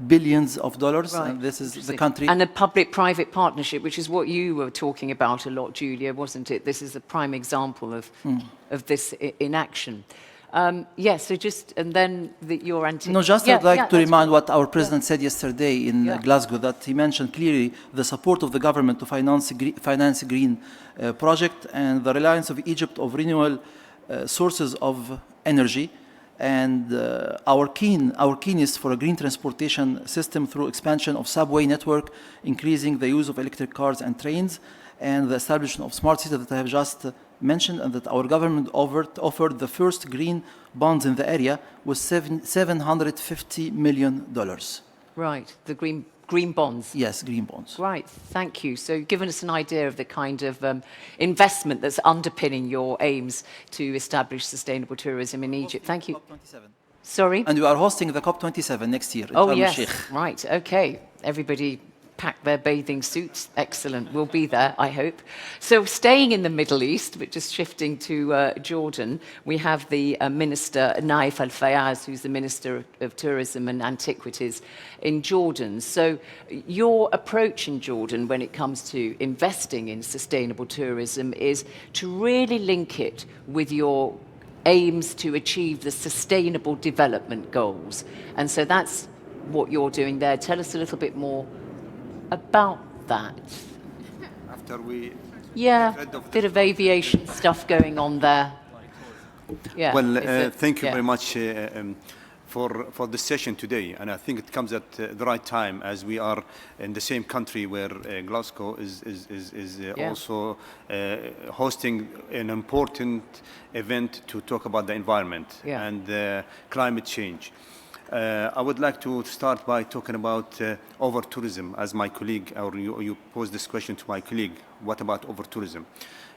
billions of dollars, right. And this is the country. And a public-private partnership, which is what you were talking about a lot, Julia, wasn't it? This is a prime example of this in action. Yes, so just, and then your No, just yeah, I'd like yeah, to that's remind fine. what our president said yesterday in Glasgow, that he mentioned clearly the support of the government to finance green project and the reliance of Egypt of renewable sources of energy, and our keenness for a green transportation system through expansion of subway network, increasing the use of electric cars and trains, and the establishment of smart cities that I have just mentioned, and that our government offered the first green bonds in the area with $750 million. Right, the green bonds. Yes, green bonds. Right, thank you. So you've given us an idea of the kind of investment that's underpinning your aims to establish sustainable tourism in Egypt. Thank you. COP27. Sorry? And we are hosting the COP27 next year in Oh, Sharm yes, el-Sheikh. right, okay. Everybody pack their bathing suits. Excellent. We'll be there, I hope. So staying in the Middle East, but just shifting to Jordan, we have the Minister Naif Al-Fayaz, who's the Minister of Tourism and Antiquities in Jordan. So your approach in Jordan when it comes to investing in sustainable tourism is to really link it with your aims to achieve the Sustainable Development Goals. And so that's what you're doing there. Tell us a little bit more about that. After we Yeah, bit of aviation stuff going on there. Yeah. well, thank you yeah. very much for the session today, and I think it comes at the right time as we are in the same country where Glasgow is also hosting an important event to talk about the environment and climate change. I would like to start by talking about over-tourism, as my colleague, or you posed this question to my colleague, what about over-tourism?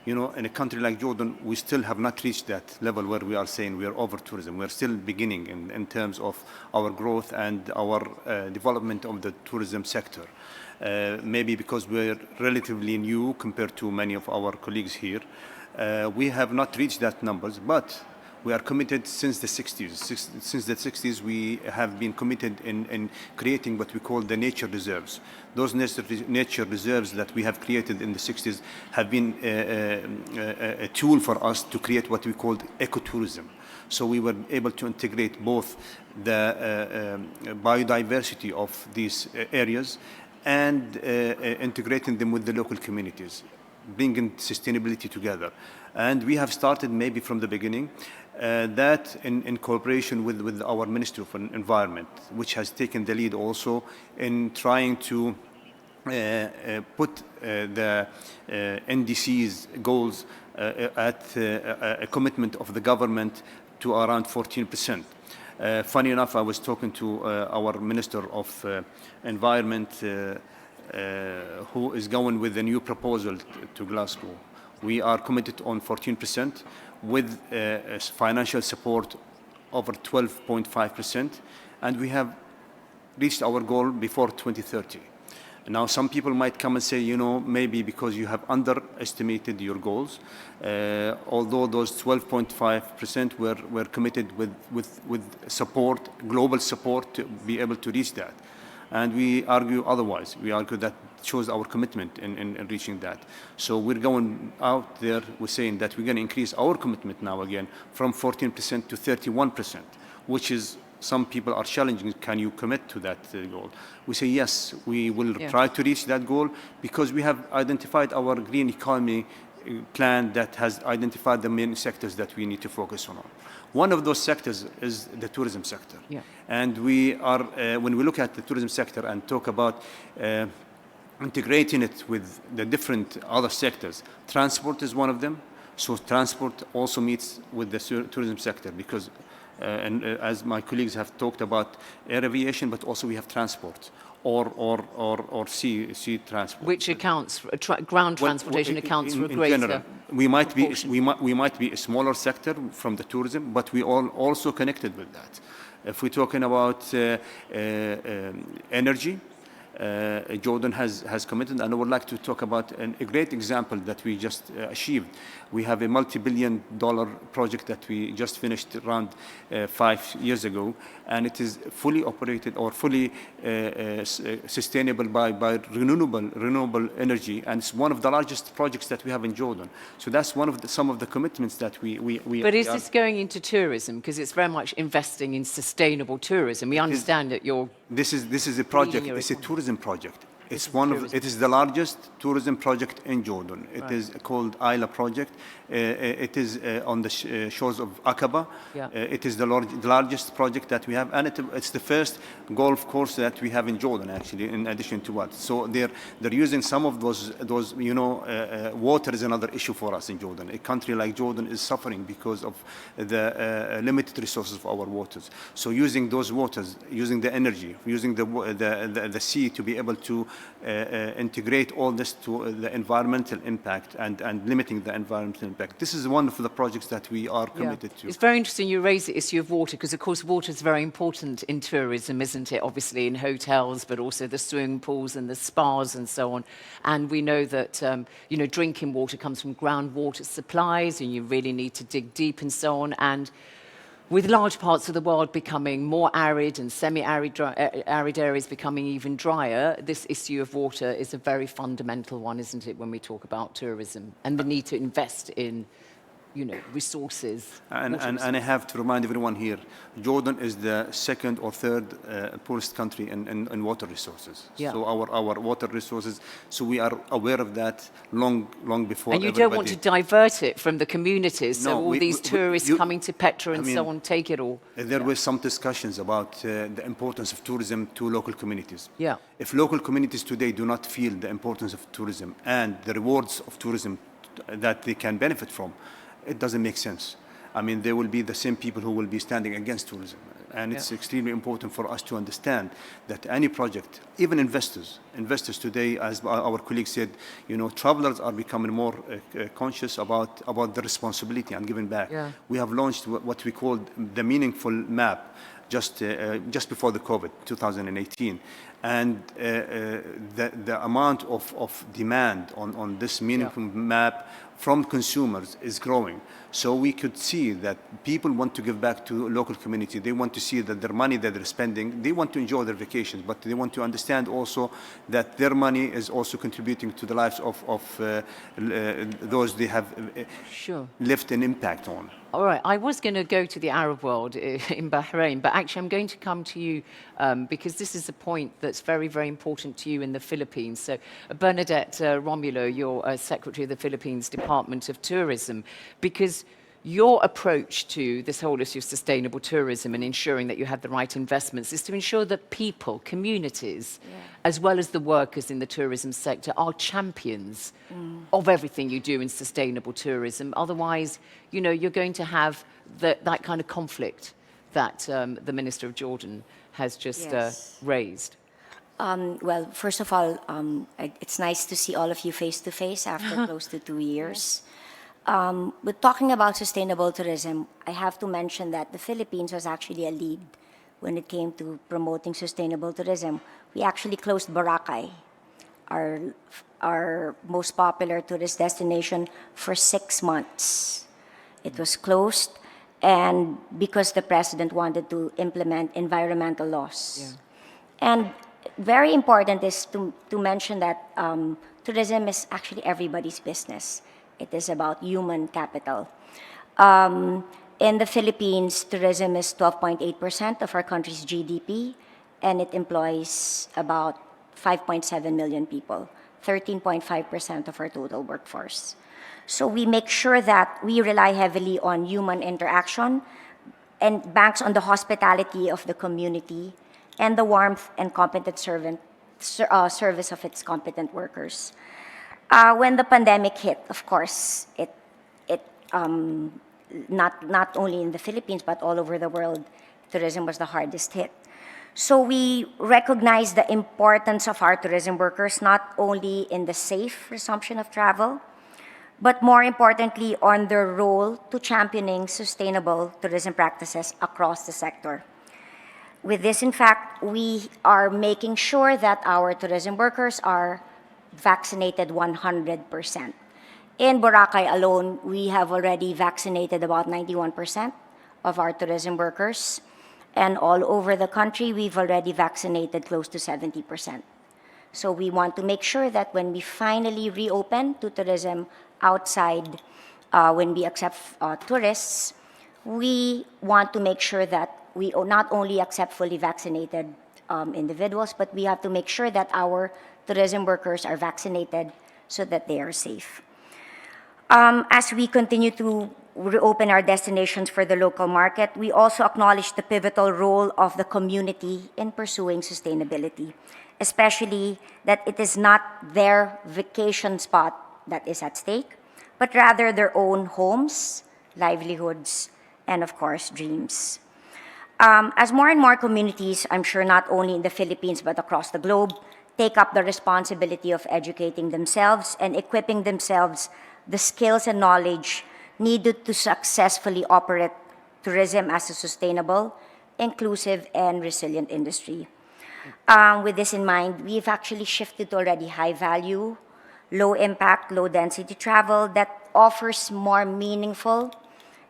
You know, in a country like Jordan, we still have not reached that level where we are saying we are over-tourism. We're still beginning in terms of our growth and our development of the tourism sector. Maybe because we're relatively new compared to many of our colleagues here. We have not reached that numbers, but we are committed since the 60s. Since the 60s, we have been committed in creating what we call the nature reserves. Those nature reserves that we have created in the 60s have been a tool for us to create what we called ecotourism. So we were able to integrate both the biodiversity of these areas and integrating them with the local communities, bringing sustainability together. And we have started maybe from the beginning that in cooperation with our Ministry of Environment, which has taken the lead also in trying to put the NDC's goals at a commitment of the government to around 14%. Funny enough, I was talking to our Minister of Environment who is going with a new proposal to Glasgow. We are committed on 14% with financial support over 12.5%, and we have reached our goal before 2030. Now, some people might come and say, you know, maybe because you have underestimated your goals, although those 12.5% were committed with support, global support, to be able to reach that. And we argue otherwise. We argue that shows our commitment in reaching that. So we're going out there, we're saying that we're going to increase our commitment now again from 14% to 31%, which is, some people are challenging, can you commit to that goal? We say yes, we will try to reach that goal because we have identified our green economy plan that has identified the main sectors that we need to focus on. One of those sectors is the tourism sector. Yeah. And we are, when we look at the tourism sector and talk about integrating it with the different other sectors, transport is one of them. So transport also meets with the tourism sector because, as my colleagues have talked about air aviation, but also we have transport or sea transport. Which accounts for, ground transportation accounts for a greater general, we might be a smaller sector from the tourism, but we all also connected with that. If we're talking about energy, Jordan has committed, and I would like to talk about a great example that we just achieved. We have a multi-billion-dollar project that we just finished around 5 years ago, and it is fully operated or fully sustainable by renewable energy, and it's one of the largest projects that we have in Jordan. So that's some of the commitments that we But is this going into tourism? Because it's very much investing in sustainable tourism. We understand that you're... This is a project, it's a tourism project. It is the largest tourism project in Jordan. It is called Isla Project. It is on the shores of Aqaba. Yeah. It is the largest project that we have, and it's the first golf course that we have in Jordan, actually, in addition to what. So they're using some of those water is another issue for us in Jordan. A country like Jordan is suffering because of the limited resources of our waters. So using those waters, using the energy, using the sea to be able to integrate all this to the environmental impact and limiting the environmental impact. This is one of the projects that we are committed to. It's very interesting you raise the issue of water, because of course water is very important in tourism, isn't it? Obviously in hotels, but also the swimming pools and the spas and so on. And we know that drinking water comes from groundwater supplies, and you really need to dig deep and so on. And with large parts of the world becoming more arid and semi-arid arid areas becoming even drier, this issue of water is a very fundamental one, isn't it, when we talk about tourism and the need to invest in, resources. And I have to remind everyone here, Jordan is the second or third poorest country in water resources. Yeah. So our water resources, so we are aware of that long before. And you don't want to divert it from the communities, so all these tourists coming to Petra and so on take it all. There were some discussions about the importance of tourism to local communities. Yeah. If local communities today do not feel the importance of tourism and the rewards of tourism that they can benefit from, it doesn't make sense. I mean, there will be the same people who will be standing against tourism. And it's extremely important for us to understand that any project, even investors today, as our colleague said, travelers are becoming more conscious about the responsibility and giving back. Yeah. We have launched what we call the Meaningful Map just before the COVID, 2018. And the amount of demand on this meaningful map from consumers is growing. So we could see that people want to give back to local community. They want to see that their money that they're spending, they want to enjoy their vacations, but they want to understand also that their money is also contributing to the lives of those they have left an impact on. All right, I was going to go to the Arab world in Bahrain, but actually I'm going to come to you because this is a point that's very, very important to you in the Philippines. So Bernadette Romulo, you're Secretary of the Philippines Department of Tourism, because your approach to this whole issue of sustainable tourism and ensuring that you have the right investments is to ensure that people, communities, as well as the workers in the tourism sector, are champions of everything you do in sustainable tourism. Otherwise, you're going to have that kind of conflict that the Minister of Jordan has just raised. Well, first of all, it's nice to see all of you face to face after close to 2 years. But talking about sustainable tourism, I have to mention that the Philippines was actually a lead when it came to promoting sustainable tourism. We actually closed Boracay, our most popular tourist destination, for 6 months. It was closed, and because the president wanted to implement environmental laws. And very important is to mention that tourism is actually everybody's business. It is about human capital. In the Philippines, tourism is 12.8% of our country's GDP, and it employs about 5.7 million people, 13.5% of our total workforce. So we make sure that we rely heavily on human interaction and banks on the hospitality of the community and the warmth and competent service of its competent workers. When the pandemic hit, of course, it not only in the Philippines but all over the world, tourism was the hardest hit. So we recognize the importance of our tourism workers not only in the safe resumption of travel, but more importantly on their role to championing sustainable tourism practices across the sector. With this, in fact, we are making sure that our tourism workers are vaccinated 100%. In Boracay alone, we have already vaccinated about 91% of our tourism workers. And all over the country, we've already vaccinated close to 70%. So we want to make sure that when we finally reopen to tourism outside, when we accept tourists, we want to make sure that we not only accept fully vaccinated individuals, but we have to make sure that our tourism workers are vaccinated so that they are safe. As we continue to reopen our destinations for the local market, we also acknowledge the pivotal role of the community in pursuing sustainability, especially that it is not their vacation spot that is at stake, but rather their own homes, livelihoods, and of course, dreams. As more and more communities, I'm sure not only in the Philippines but across the globe, take up the responsibility of educating themselves and equipping themselves the skills and knowledge needed to successfully operate tourism as a sustainable, inclusive, and resilient industry. With this in mind, we've actually shifted to already high value, low impact, low density travel that offers more meaningful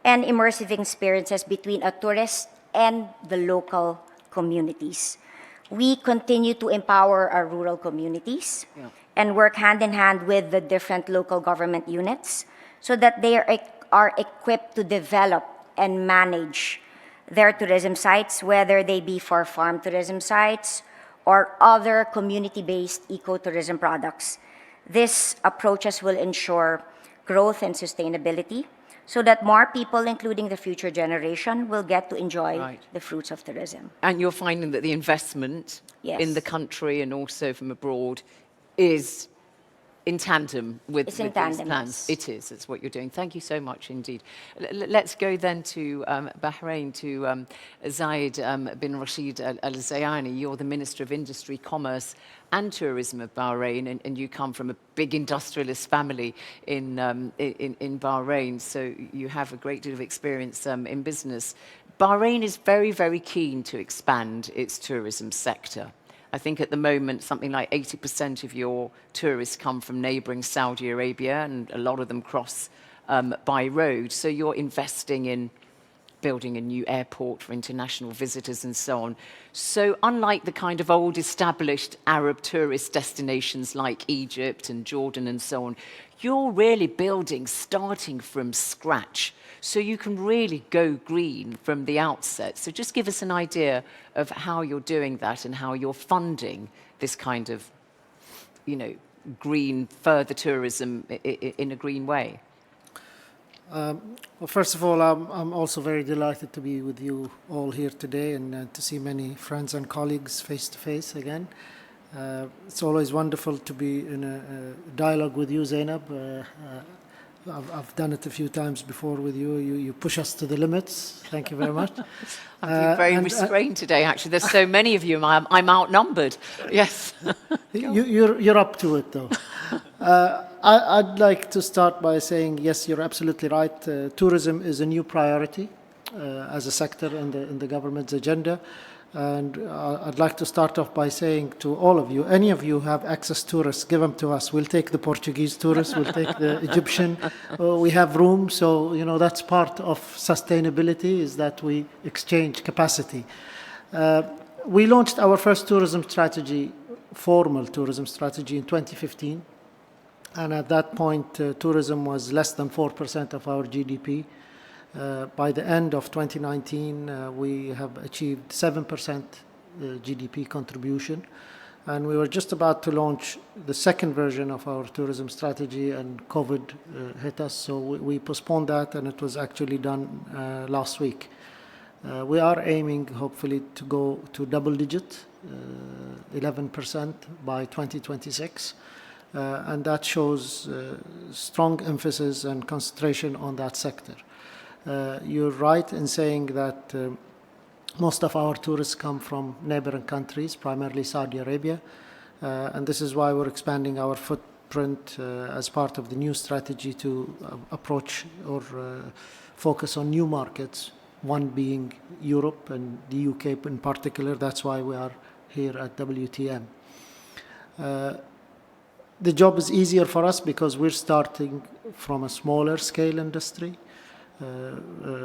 and immersive experiences between a tourist and the local communities. We continue to empower our rural communities and work hand in hand with the different local government units so that they are equipped to develop and manage their tourism sites, whether they be for farm tourism sites or other community-based ecotourism products. This approaches will ensure growth and sustainability so that more people, including the future generation, will get to enjoy the fruits of tourism. And you're finding that the investment in the country and also from abroad is in tandem with these plans. It is. It's what you're doing. Thank you so much indeed. Let's go then to Bahrain, to Zayed bin Rashid Al Zayani. You're the Minister of Industry, Commerce and Tourism of Bahrain, and you come from a big industrialist family in Bahrain, so you have a great deal of experience in business. Bahrain is very, very keen to expand its tourism sector. I think at the moment, something like 80% of your tourists come from neighboring Saudi Arabia, and a lot of them cross by road. So you're investing in building a new airport for international visitors and so on. So unlike the kind of old established Arab tourist destinations like Egypt and Jordan and so on, you're really building starting from scratch. So you can really go green from the outset. So just give us an idea of how you're doing that and how you're funding this kind of, green, further tourism in a green way. Well, first of all, I'm also very delighted to be with you all here today and to see many friends and colleagues face to face again. It's always wonderful to be in a dialogue with you, Zainab. I've done it a few times before with you. You push us to the limits. Thank you very much. I'm being very restrained today, actually. There's so many of you. I'm outnumbered. Yes. You're up to it, though. I'd like to start by saying, yes, you're absolutely right. Tourism is a new priority as a sector in the government's agenda. And I'd like to start off by saying to all of you, any of you who have access tourists, give them to us. We'll take the Portuguese tourists, we'll take the Egyptian. We have room, so that's part of sustainability, is that we exchange capacity. We launched our first tourism strategy, formal tourism strategy, in 2015. And at that point, tourism was less than 4% of our GDP. By the end of 2019, we have achieved 7% GDP contribution. And we were just about to launch the second version of our tourism strategy, and COVID hit us. So we postponed that, and it was actually done last week. We are aiming, hopefully, to go to double digit, 11% by 2026. And that shows strong emphasis and concentration on that sector. You're right in saying that most of our tourists come from neighboring countries, primarily Saudi Arabia, and this is why we're expanding our footprint as part of the new strategy to approach or focus on new markets, one being Europe and the UK in particular. That's why we are here at WTM. The job is easier for us because we're starting from a smaller scale industry.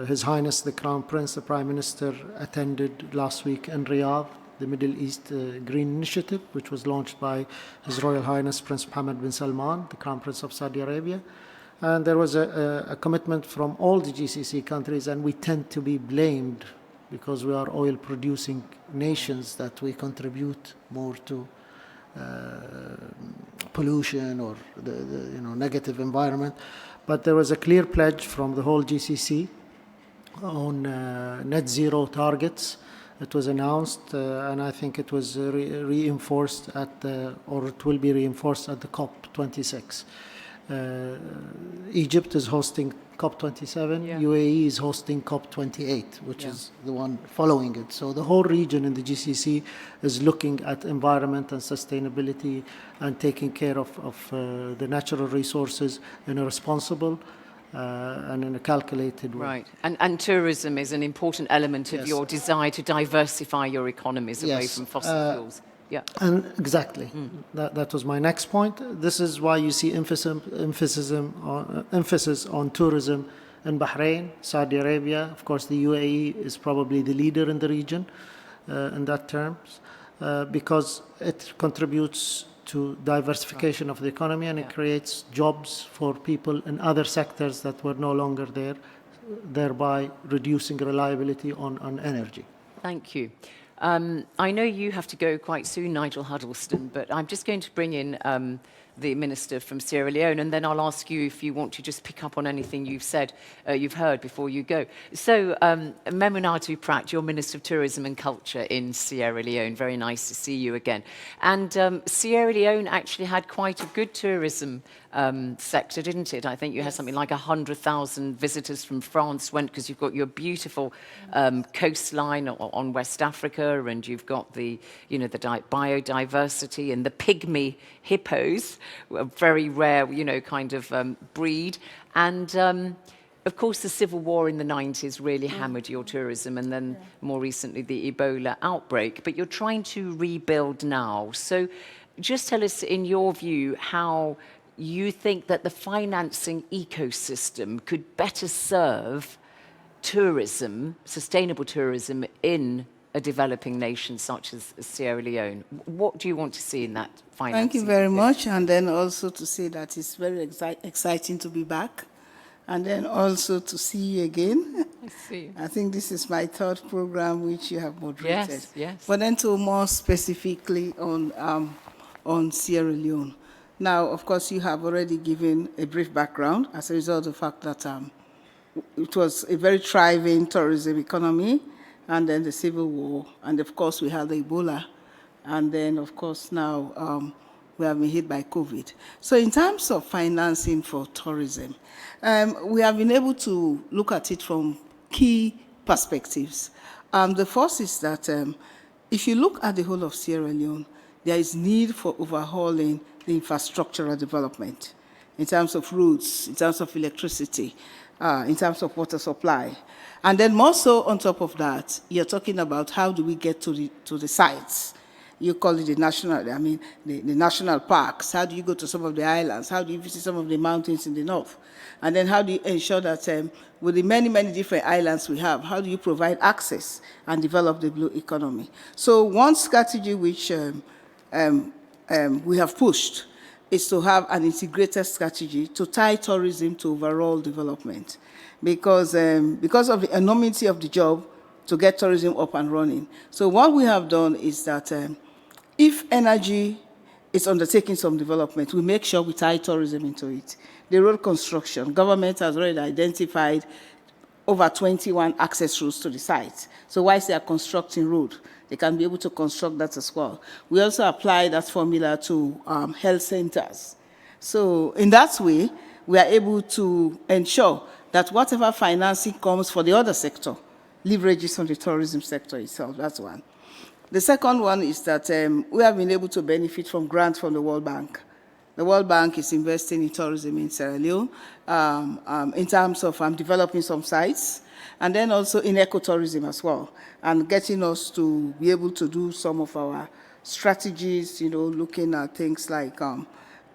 His Highness the Crown Prince, the Prime Minister, attended last week in Riyadh the Middle East Green Initiative, which was launched by His Royal Highness Prince Mohammed bin Salman, the Crown Prince of Saudi Arabia. And there was a commitment from all the GCC countries, and we tend to be blamed because we are oil-producing nations that we contribute more to pollution or the negative environment. But there was a clear pledge from the whole GCC on net zero targets. It was announced, and I think it was reinforced or it will be reinforced at the COP26. Egypt is hosting COP27, UAE is hosting COP28, which is the one following it. So the whole region in the GCC is looking at environment and sustainability and taking care of the natural resources in a responsible and in a calculated way. Right, and tourism is an important element of your desire to diversify your economies away from fossil fuels. Yeah. And exactly. That was my next point. This is why you see emphasis on tourism in Bahrain, Saudi Arabia. Of course, the UAE is probably the leader in the region in that terms because it contributes to diversification of the economy, and it creates jobs for people in other sectors that were no longer there, thereby reducing reliability on energy. Thank you. I know you have to go quite soon, Nigel Huddleston, but I'm just going to bring in the Minister from Sierra Leone, and then I'll ask you if you want to just pick up on anything you've heard before you go. So, Memunatu Pratt, you're Minister of Tourism and Culture in Sierra Leone. Very nice to see you again. And Sierra Leone actually had quite a good tourism sector, didn't it? I think you had something like 100,000 visitors from France went, because you've got your beautiful coastline on West Africa, and you've got the biodiversity and the pygmy hippos, a very rare, kind of breed. And of course, the civil war in the 90s really hammered your tourism, and then more recently the Ebola outbreak. But you're trying to rebuild now. So just tell us, in your view, how you think that the financing ecosystem could better serve tourism, sustainable tourism, in a developing nation such as Sierra Leone. What do you want to see in that financing? Thank you very much. And then also to say that it's very exciting to be back. And then also to see you again. I see. I think this is my third program which you have moderated. Yes, yes. But then to more specifically on Sierra Leone. Now, of course, you have already given a brief background as a result of the fact that it was a very thriving tourism economy, and then the civil war, and of course we had the Ebola, and then of course now we have been hit by COVID. So in terms of financing for tourism, we have been able to look at it from key perspectives. The first is that if you look at the whole of Sierra Leone, there is need for overhauling the infrastructural development in terms of roads, in terms of electricity, in terms of water supply. And then more so on top of that, you're talking about how do we get to the sites. You call it the national parks. How do you go to some of the islands? How do you visit some of the mountains in the north? And then how do you ensure that with the many, many different islands we have, how do you provide access and develop the blue economy? So one strategy which we have pushed is to have an integrated strategy to tie tourism to overall development. Because of the enormity of the job to get tourism up and running. So what we have done is that if energy is undertaking some development, we make sure we tie tourism into it. The road construction, government has already identified over 21 access routes to the site. So whilst they are constructing road, they can be able to construct that as well. We also apply that formula to health centers. So in that way, we are able to ensure that whatever financing comes for the other sector leverages on the tourism sector itself. That's one. The second one is that we have been able to benefit from grants from the World Bank. The World Bank is investing in tourism in Sierra Leone in terms of developing some sites, and then also in ecotourism as well, and getting us to be able to do some of our strategies, looking at things like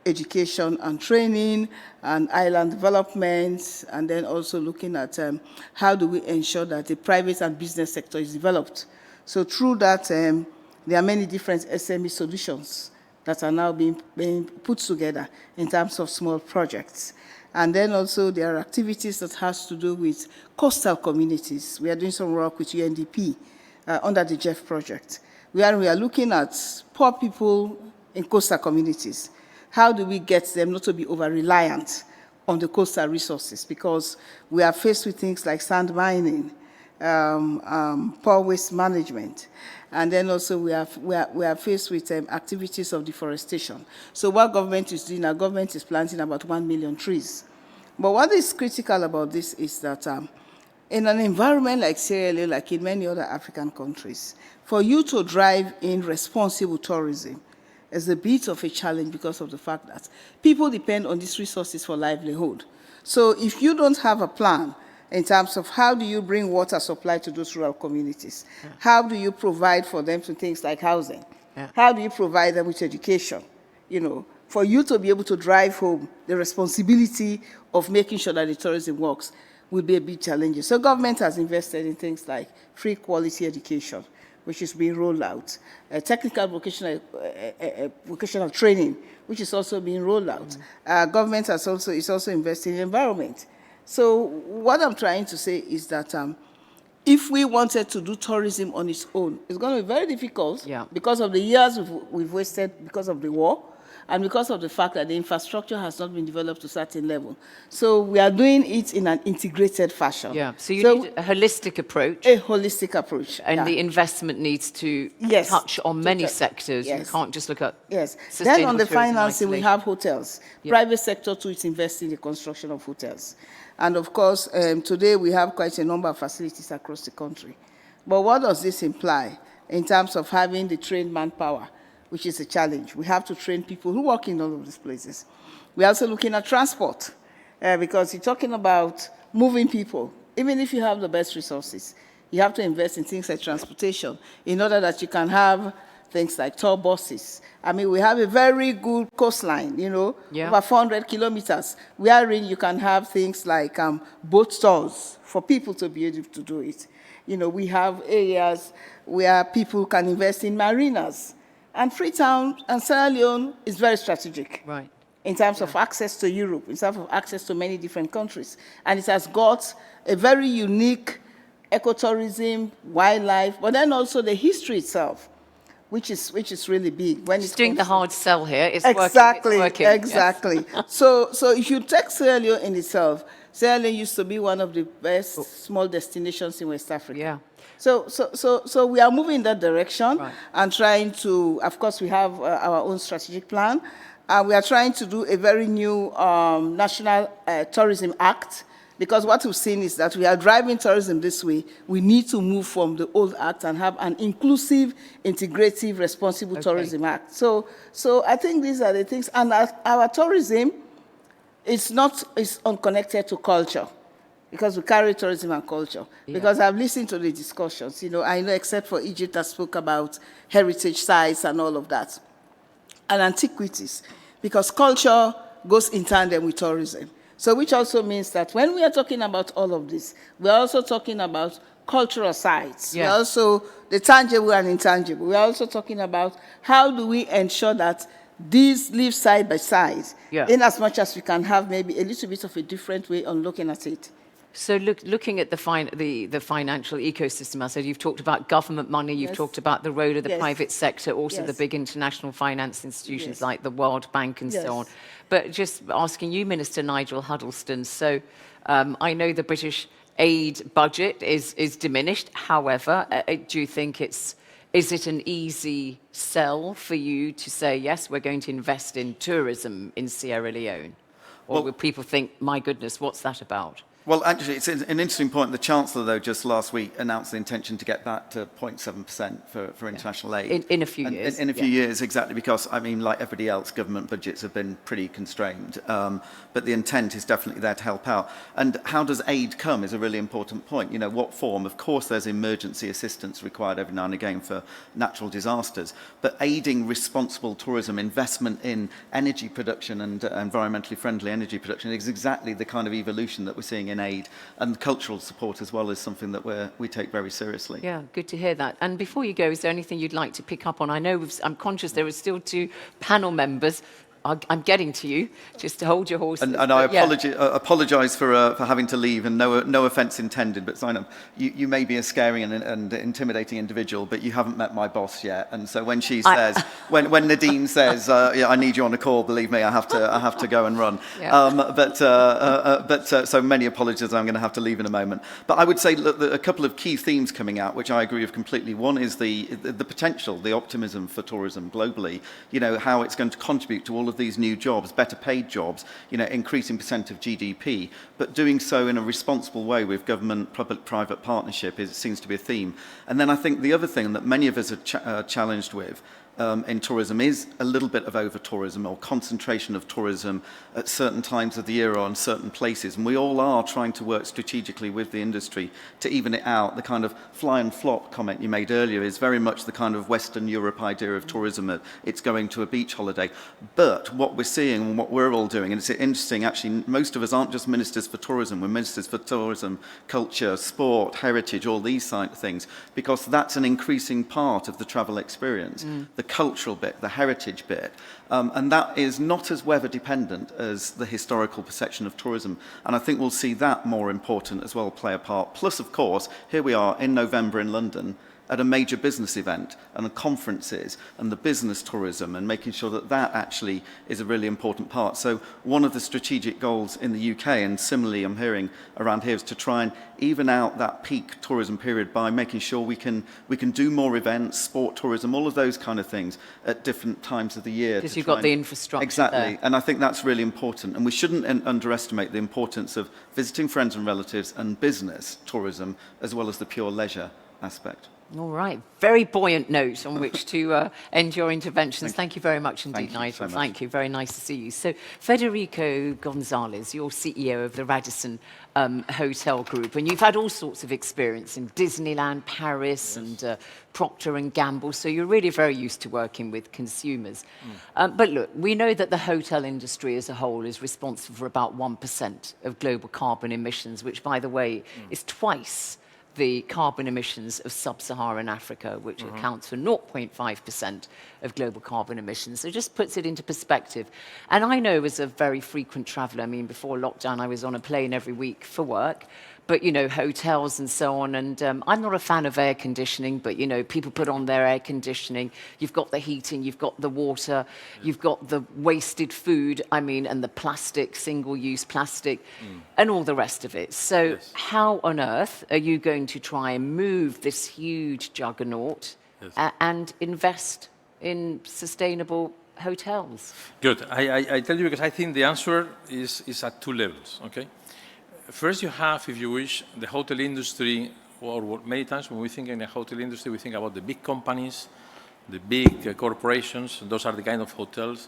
education and training and island development, and then also looking at how do we ensure that the private and business sector is developed. So through that, there are many different SME solutions that are now being put together in terms of small projects. And then also there are activities that has to do with coastal communities. We are doing some work with UNDP under the JEF project, where we are looking at poor people in coastal communities. How do we get them not to be over-reliant on the coastal resources? Because we are faced with things like sand mining, poor waste management, and then also we are faced with activities of deforestation. So what government is doing, our government is planting about 1 million trees. But what is critical about this is that in an environment like Sierra Leone, like in many other African countries, for you to drive in responsible tourism is a bit of a challenge because of the fact that people depend on these resources for livelihood. So if you don't have a plan in terms of how do you bring water supply to those rural communities, how do you provide for them to things like housing, how do you provide them with education, for you to be able to drive home the responsibility of making sure that the tourism works will be a big challenge. So government has invested in things like free quality education, which is being rolled out, technical vocational training, which is also being rolled out. Government is also investing in environment. So what I'm trying to say is that if we wanted to do tourism on its own, it's going to be very difficult because of the years we've wasted because of the war, and because of the fact that the infrastructure has not been developed to a certain level. So we are doing it in an integrated fashion. Yeah, so you need a holistic approach. A holistic approach. And the investment needs to touch on many sectors. You can't just look at Then on the financing, we have hotels. Private sector too is investing in the construction of hotels. And of course, today we have quite a number of facilities across the country. But what does this imply in terms of having the trained manpower, which is a challenge? We have to train people who work in all of these places. We're also looking at transport, because you're talking about moving people. Even if you have the best resources, you have to invest in things like transportation in order that you can have things like tour buses. I mean, we have a very good coastline, over 400 kilometers, wherein you can have things like boat tours for people to be able to do it. We have areas where people can invest in marinas. And Freetown and Sierra Leone is very strategic in terms of access to Europe, in terms of access to many different countries. And it has got a very unique ecotourism, wildlife, but then also the history itself, which is really big. When it's doing the hard sell here. It's exactly, working. Exactly. So if you take Sierra Leone in itself, Sierra Leone used to be one of the best small destinations in West Africa. Yeah. So we are moving in that direction and trying to, of course, we have our own strategic plan. We are trying to do a very new National Tourism Act, because what we've seen is that we are driving tourism this way. We need to move from the old act and have an inclusive, integrative, responsible tourism act. So I think these are the things. And our tourism is unconnected to culture, because we carry tourism and culture. Because I've listened to the discussions, I know except for Egypt that spoke about heritage sites and all of that, and antiquities, because culture goes in tandem with tourism. So which also means that when we are talking about all of this, we're also talking about cultural sites. We're also the tangible and intangible. We're also talking about how do we ensure that these live side by side, in as much as we can have maybe a little bit of a different way on looking at it. So looking at the financial ecosystem, I said you've talked about government money, you've talked about the role of the private sector, also the big international finance institutions like the World Bank and so on. But just asking you, Minister Nigel Huddleston, so I know the British aid budget is diminished. However, do you think is it an easy sell for you to say, yes, we're going to invest in tourism in Sierra Leone? Or will people think, my goodness, what's that about? Well, actually, it's an interesting point. The Chancellor, though, just last week announced the intention to get back to 0.7% for international aid. In a few years. In a few years, exactly, because, I mean, like everybody else, government budgets have been pretty constrained. But the intent is definitely there to help out. And how does aid come is a really important point. You know, what form? Of course, there's emergency assistance required every now and again for natural disasters. But aiding responsible tourism, investment in energy production and environmentally friendly energy production is exactly the kind of evolution that we're seeing in aid, and cultural support as well is something that we take very seriously. Yeah, good to hear that. And before you go, is there anything you'd like to pick up on? I know I'm conscious there are still 2 panel members. I'm getting to you, just to hold your horses. And I apologise for having to leave, and no offence intended, but Zainab, you may be a scary and intimidating individual, but you haven't met my boss yet. And so when she says, when Nadine says, yeah, I need you on a call, believe me, I have to go and run. Yeah. So many apologies, I'm going to have to leave in a moment. But I would say, look, a couple of key themes coming out, which I agree with completely. One is the potential, the optimism for tourism globally. You know, how it's going to contribute to all of these new jobs, better paid jobs, you know, increasing percent of GDP, but doing so in a responsible way with government public-private partnership seems to be a theme. And then I think the other thing that many of us are challenged with in tourism is a little bit of over-tourism or concentration of tourism at certain times of the year or on certain places. And we all are trying to work strategically with the industry to even it out. The kind of fly and flop comment you made earlier is very much the kind of Western Europe idea of tourism. It's going to a beach holiday. But what we're seeing and what we're all doing, and it's interesting, actually, most of us aren't just ministers for tourism. We're ministers for tourism, culture, sport, heritage, all these things, because that's an increasing part of the travel experience. The cultural bit, the heritage bit, and that is not as weather dependent as the historical perception of tourism. And I think we'll see that more important as well play a part. Plus, of course, here we are in November in London at a major business event and the conferences and the business tourism and making sure that that actually is a really important part. So one of the strategic goals in the UK, and similarly I'm hearing around here, is to try and even out that peak tourism period by making sure we can do more events, sport tourism, all of those kind of things at different times of the year. Because you've got the infrastructure. Exactly, there. And I think that's really important. And we shouldn't underestimate the importance of visiting friends and relatives and business tourism as well as the pure leisure aspect. All right. Very buoyant note on which to end your interventions. Thank you very much indeed, Nigel. Thank you. Very nice to see you. So, Federico Gonzalez, you're CEO of the Radisson Hotel Group, and you've had all sorts of experience in Disneyland, Paris, and Procter & Gamble, so you're really very used to working with consumers. But look, we know that the hotel industry as a whole is responsible for about 1% of global carbon emissions, which, by the way, is twice the carbon emissions of sub-Saharan Africa, which accounts for 0.5% of global carbon emissions. So it just puts it into perspective. And I know as a very frequent traveller, I mean, before lockdown, I was on a plane every week for work, but, you know, hotels and so on. And I'm not a fan of air conditioning, but, you know, people put on their air conditioning. You've got the heating, you've got the water, you've got the wasted food, I mean, and the plastic, single-use plastic, and all the rest of it. So how on earth are you going to try and move this huge juggernaut and invest in sustainable hotels? Good. I tell you because I think the answer is at 2 levels, okay? First, you have, if you wish, the hotel industry, or many times when we think in the hotel industry, we think about the big companies, the big corporations. Those are the kind of hotels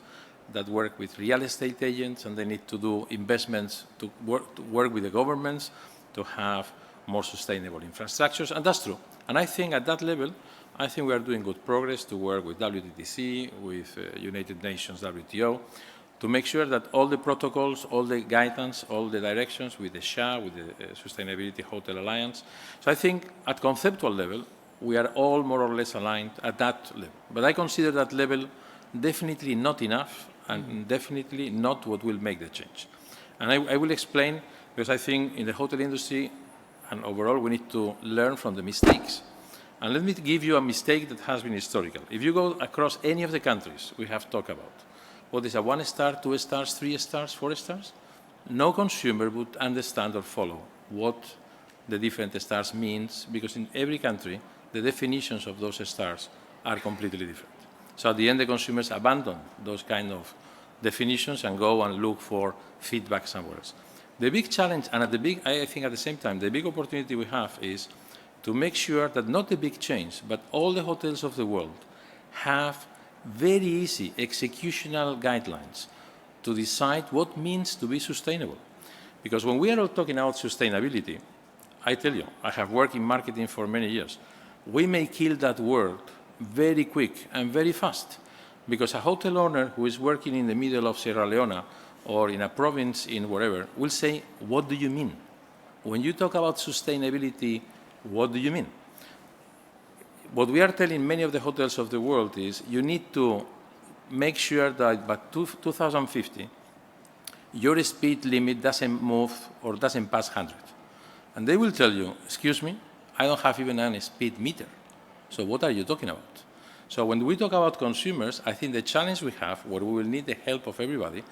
that work with real estate agents, and they need to do investments to work with the governments to have more sustainable infrastructures, and that's true. And I think at that level, I think we are doing good progress to work with WTTC, with United Nations, WTO, to make sure that all the protocols, all the guidance, all the directions with the SHA, with the Sustainability Hotel Alliance. So I think at conceptual level, we are all more or less aligned at that level. But I consider that level definitely not enough and definitely not what will make the change. And I will explain, because I think in the hotel industry and overall, we need to learn from the mistakes. And let me give you a mistake that has been historical. If you go across any of the countries we have talked about, what is a 1 star, 2 stars, 3 stars, 4 stars? No consumer would understand or follow what the different stars means, because in every country, the definitions of those stars are completely different. So at the end, the consumers abandon those kind of definitions and go and look for feedback somewhere else. The big challenge, and I think at the same time, the big opportunity we have is to make sure that not the big chains, but all the hotels of the world have very easy executional guidelines to decide what means to be sustainable. Because when we are all talking about sustainability, I tell you, I have worked in marketing for many years. We may kill that word very quick and very fast, because a hotel owner who is working in the middle of Sierra Leone or in a province in wherever will say, what do you mean? When you talk about sustainability, what do you mean? What we are telling many of the hotels of the world is you need to make sure that by 2050, your speed limit doesn't move or doesn't pass 100. And they will tell you, excuse me, I don't have even a speed meter. So what are you talking about? So when we talk about consumers, I think the challenge we have, where we will need the help of everybody,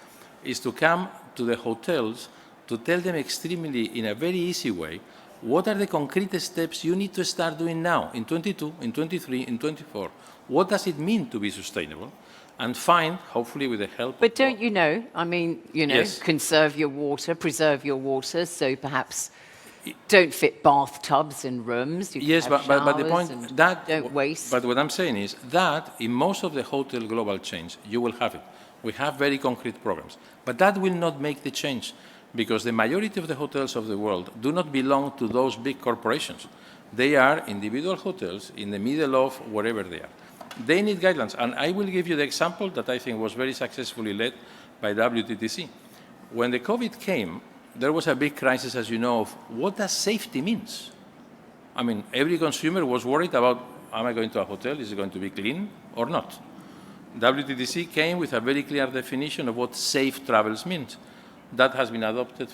is to come to the hotels to tell them extremely, in a very easy way, what are the concrete steps you need to start doing now, in 22, in 23, in 24? What does it mean to be sustainable? And find, hopefully with the help But don't you know, I mean, you know, Yes. conserve your water, preserve your water, so perhaps don't fit bathtubs in rooms. You can Yes, have but the showers point and that don't waste. But what I'm saying is that in most of the hotel global chains, you will have it. We have very concrete programs, but that will not make the change, because the majority of the hotels of the world do not belong to those big corporations. They are individual hotels in the middle of wherever they are. They need guidelines, and I will give you the example that I think was very successfully led by WTTC. When the COVID came, there was a big crisis, as you know, of what does safety means. I mean, every consumer was worried about, am I going to a hotel? Is it going to be clean or not? WTTC came with a very clear definition of what safe travels means. That has been adopted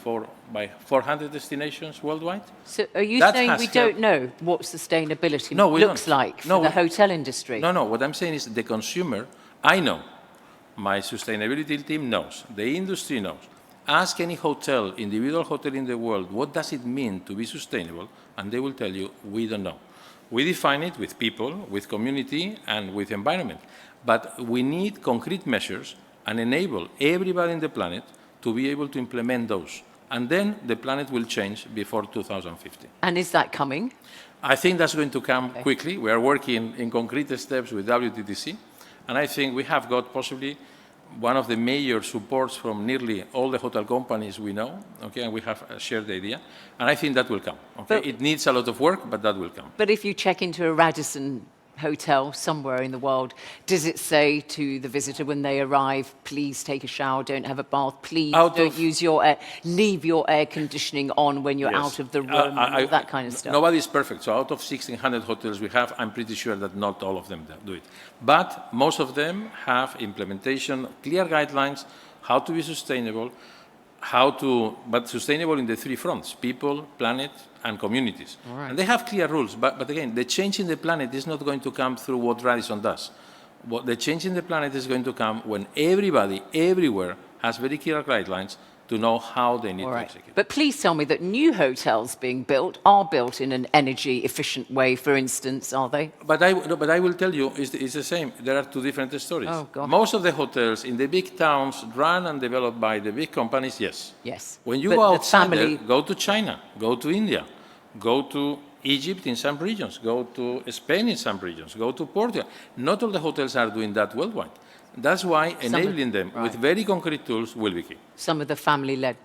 by 400 destinations worldwide. So are you That saying has we helped- don't know what sustainability No, we looks don't. like for No, the we- hotel industry? No, what I'm saying is the consumer, I know, my sustainability team knows, the industry knows. Ask any hotel, individual hotel in the world, what does it mean to be sustainable? And they will tell you, we don't know. We define it with people, with community, and with environment. But we need concrete measures and enable everybody on the planet to be able to implement those. And then the planet will change before 2050. And is that coming? I think that's going to come quickly. We are working in concrete steps with WTTC, and I think we have got possibly one of the major supports from nearly all the hotel companies we know, okay, and we have a shared idea, and I think that will come, okay? It needs a lot of work, but that will come. But if you check into a Radisson hotel somewhere in the world, does it say to the visitor when they arrive, please take a shower, don't have a bath, please don't use your air, leave your air conditioning on when you're Yes. out of the room, and all that kind of stuff? Nobody is perfect, so out of 1,600 hotels we have, I'm pretty sure that not all of them do it. But most of them have implementation, clear guidelines, how to be sustainable, but sustainable in the three fronts: people, planet, and communities. All right. And they have clear rules, but again, the change in the planet is not going to come through what Radisson does. The change in the planet is going to come when everybody, everywhere, has very clear guidelines to know how they need to execute. But please tell me that new hotels being built are built in an energy-efficient way, for instance, are they? But I will tell you, it's the same. There are two different stories. Oh, God. Most of the hotels in the big towns run and developed by the big companies, yes. Yes. When you But go the outside family- there, go to China, go to India, go to Egypt in some regions, go to Spain in some regions, go to Portugal. Not all the hotels are doing that worldwide. That's why enabling them with very concrete tools will be key. Some of the family-led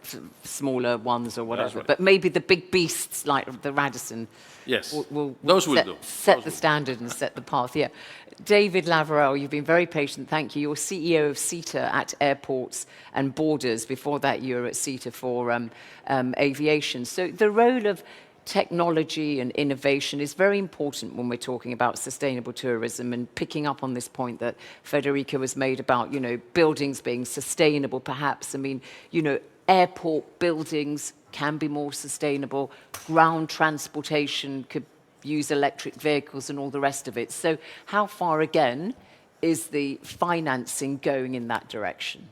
smaller ones or whatever. right. But maybe the big beasts like the Radisson Yes, will those will do. set the standard and set the path. Yeah. David Lavarelle, you've been very patient. Thank you. You're CEO of CETA at Airports and Borders. Before that, you were at CETA for aviation. So the role of technology and innovation is very important when we're talking about sustainable tourism, and picking up on this point that Federica has made about, you know, buildings being sustainable perhaps. I mean, you know, airport buildings can be more sustainable, ground transportation could use electric vehicles and all the rest of it. So how far again is the financing going in that direction?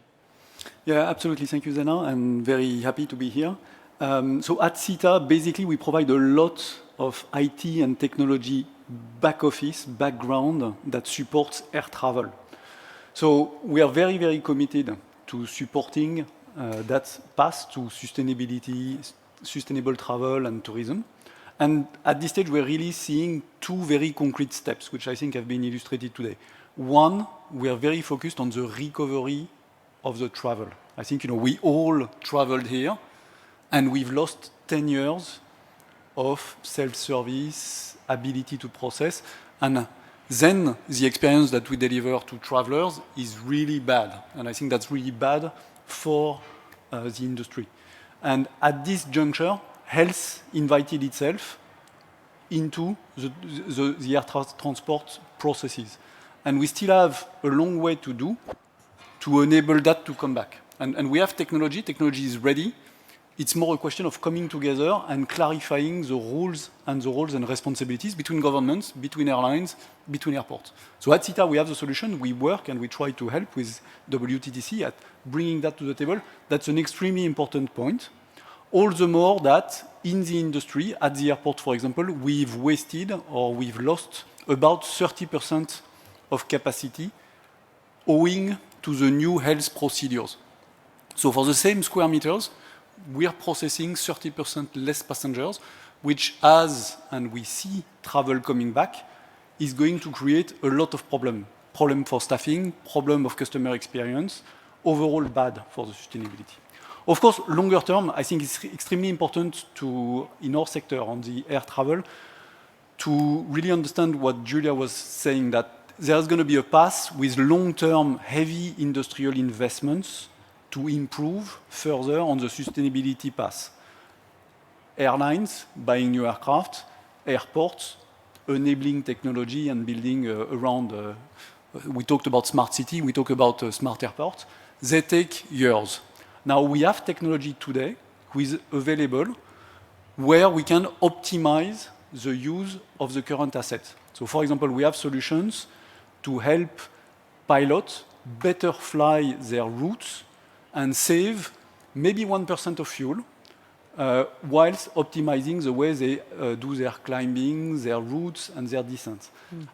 Yeah, absolutely. Thank you, Zena. I'm very happy to be here. So at CETA, basically, we provide a lot of IT and technology back office, background that supports air travel. So we are very, very committed to supporting that pass to sustainability, sustainable travel and tourism. And at this stage, we're really seeing two very concrete steps, which I think have been illustrated today. One, we are very focused on the recovery of the travel. I think we all traveled here, and we've lost 10 years of self-service, ability to process, and then the experience that we deliver to travelers is really bad. And I think that's really bad for the industry. And at this juncture, health invited itself into the air transport processes. And we still have a long way to do to enable that to come back. And we have technology. Technology is ready. It's more a question of coming together and clarifying the rules and responsibilities between governments, between airlines, between airports. So at CETA, we have the solution. We work and we try to help with WTTC at bringing that to the table. That's an extremely important point. All the more that in the industry, at the airport, for example, we've wasted or we've lost about 30% of capacity owing to the new health procedures. So for the same square meters, we are processing 30% less passengers, which and we see travel coming back, is going to create a lot of problem for staffing, problem of customer experience, overall bad for the sustainability. Of course, longer term, I think it's extremely important in our sector, on the air travel, to really understand what Julia was saying, that there's going to be a path with long-term heavy industrial investments to improve further on the sustainability path. Airlines buying new aircraft, airports enabling technology and building around. We talked about smart city, we talk about smart airports. They take years. Now we have technology today who is available where we can optimize the use of the current assets. So for example, we have solutions to help pilots better fly their routes and save maybe 1% of fuel whilst optimizing the way they do their climbing, their routes, and their descents.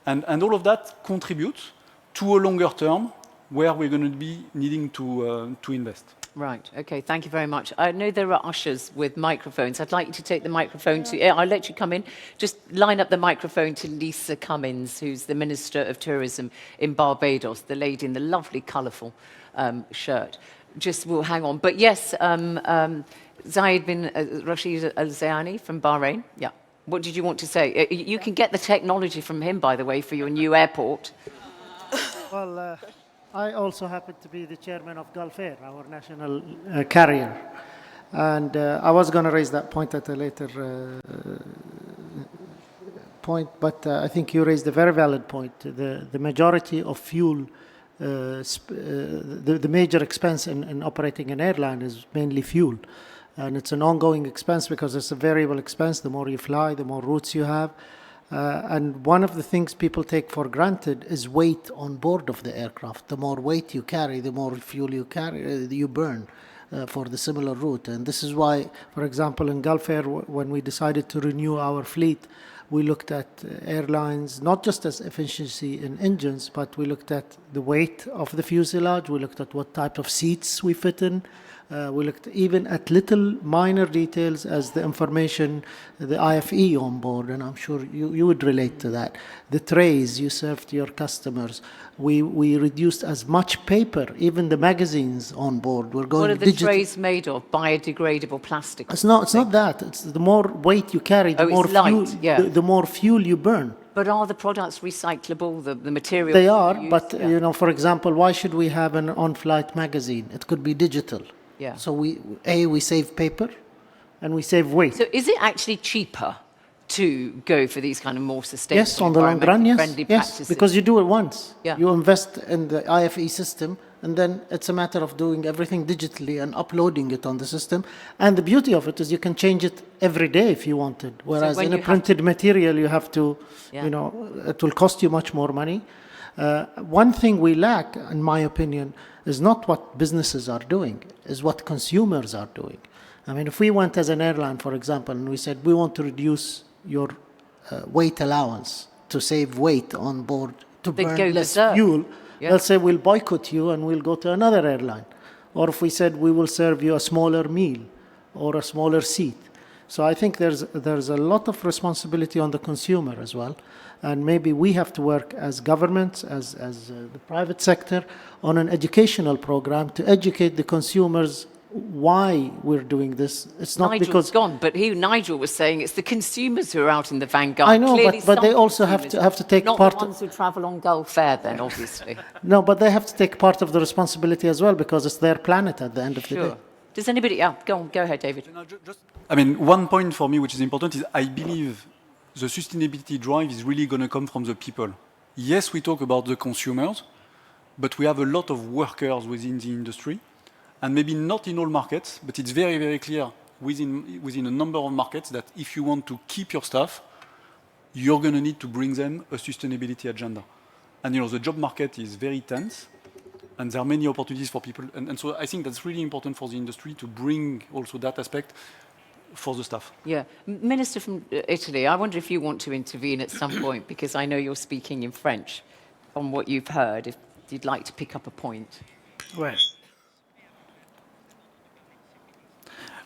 And all of that contributes to a longer term where we're going to be needing to invest. Right, okay, thank you very much. I know there are ushers with microphones. I'd like you to take the microphone to, I'll let you come in. Just line up the microphone to Lisa Cummins, who's the Minister of Tourism in Barbados, the lady in the lovely, colourful shirt. We'll hang on. But yes, Zayed bin Rashid Al Zayani from Bahrain. Yeah. What did you want to say? You can get the technology from him, by the way, for your new airport. Well, I also happen to be the chairman of Gulf Air, our national carrier. And I was going to raise that point at a later point, but I think you raised a very valid point. The majority of fuel, the major expense in operating an airline is mainly fuel. And it's an ongoing expense because it's a variable expense. The more you fly, the more routes you have. And one of the things people take for granted is weight on board of the aircraft. The more weight you carry, the more fuel you carry, you burn for the similar route. And this is why, for example, in Gulf Air, when we decided to renew our fleet, we looked at airlines, not just as efficiency in engines, but we looked at the weight of the fuselage. We looked at what type of seats we fit in. We looked even at little minor details as the information, the IFE on board, and I'm sure you would relate to that. The trays you serve to your customers. We reduced as much paper, even the magazines on board. We're going What are the trays made of? Biodegradable plastic? It's not that. It's the more weight you carry, the more fuel, the more fuel you burn. But are the products recyclable, the materials? They are, but for example, why should we have an on-flight magazine? It could be digital. Yeah. So we save paper and we save weight. So is it actually cheaper to go for these kind of more sustainable, yes, on the long run, yes. practices? Because you do it once. Yeah. You invest in the IFE system, and then it's a matter of doing everything digitally and uploading it on the system. And the beauty of it is you can change it every day if you wanted. Whereas in a printed material, you have to, it will cost you much more money. One thing we lack, in my opinion, is not what businesses are doing, is what consumers are doing. I mean, if we went as an airline, for example, and we said, we want to reduce your weight allowance to save weight on board, to burn less fuel, they'll say, we'll boycott you and we'll go to another airline. or if we said we will serve you a smaller meal or a smaller seat. So I think there's a lot of responsibility on the consumer as well. And maybe we have to work as governments, as the private sector, on an educational program to educate the consumers why we're doing this. It's not Nigel's because gone, but Nigel was saying it's the consumers who are out in the vanguard. I know, Clearly but they some also have to take not part. Not the ones who travel on Gulf Air, then obviously. No, but they have to take part of the responsibility as well because it's their planet at the end of the day. Does anybody? Yeah, go ahead, David. I mean, one point for me which is important is I believe the sustainability drive is really going to come from the people. Yes, we talk about the consumers, but we have a lot of workers within the industry, and maybe not in all markets, but it's very, very clear within a number of markets that if you want to keep your staff, you're going to need to bring them a sustainability agenda. And the job market is very tense, and there are many opportunities for people. And so I think that's really important for the industry to bring also that aspect for the staff. Yeah. Minister from Italy, I wonder if you want to intervene at some point, because I know you're speaking in French on what you've heard, if you'd like to pick up a point. Ouais.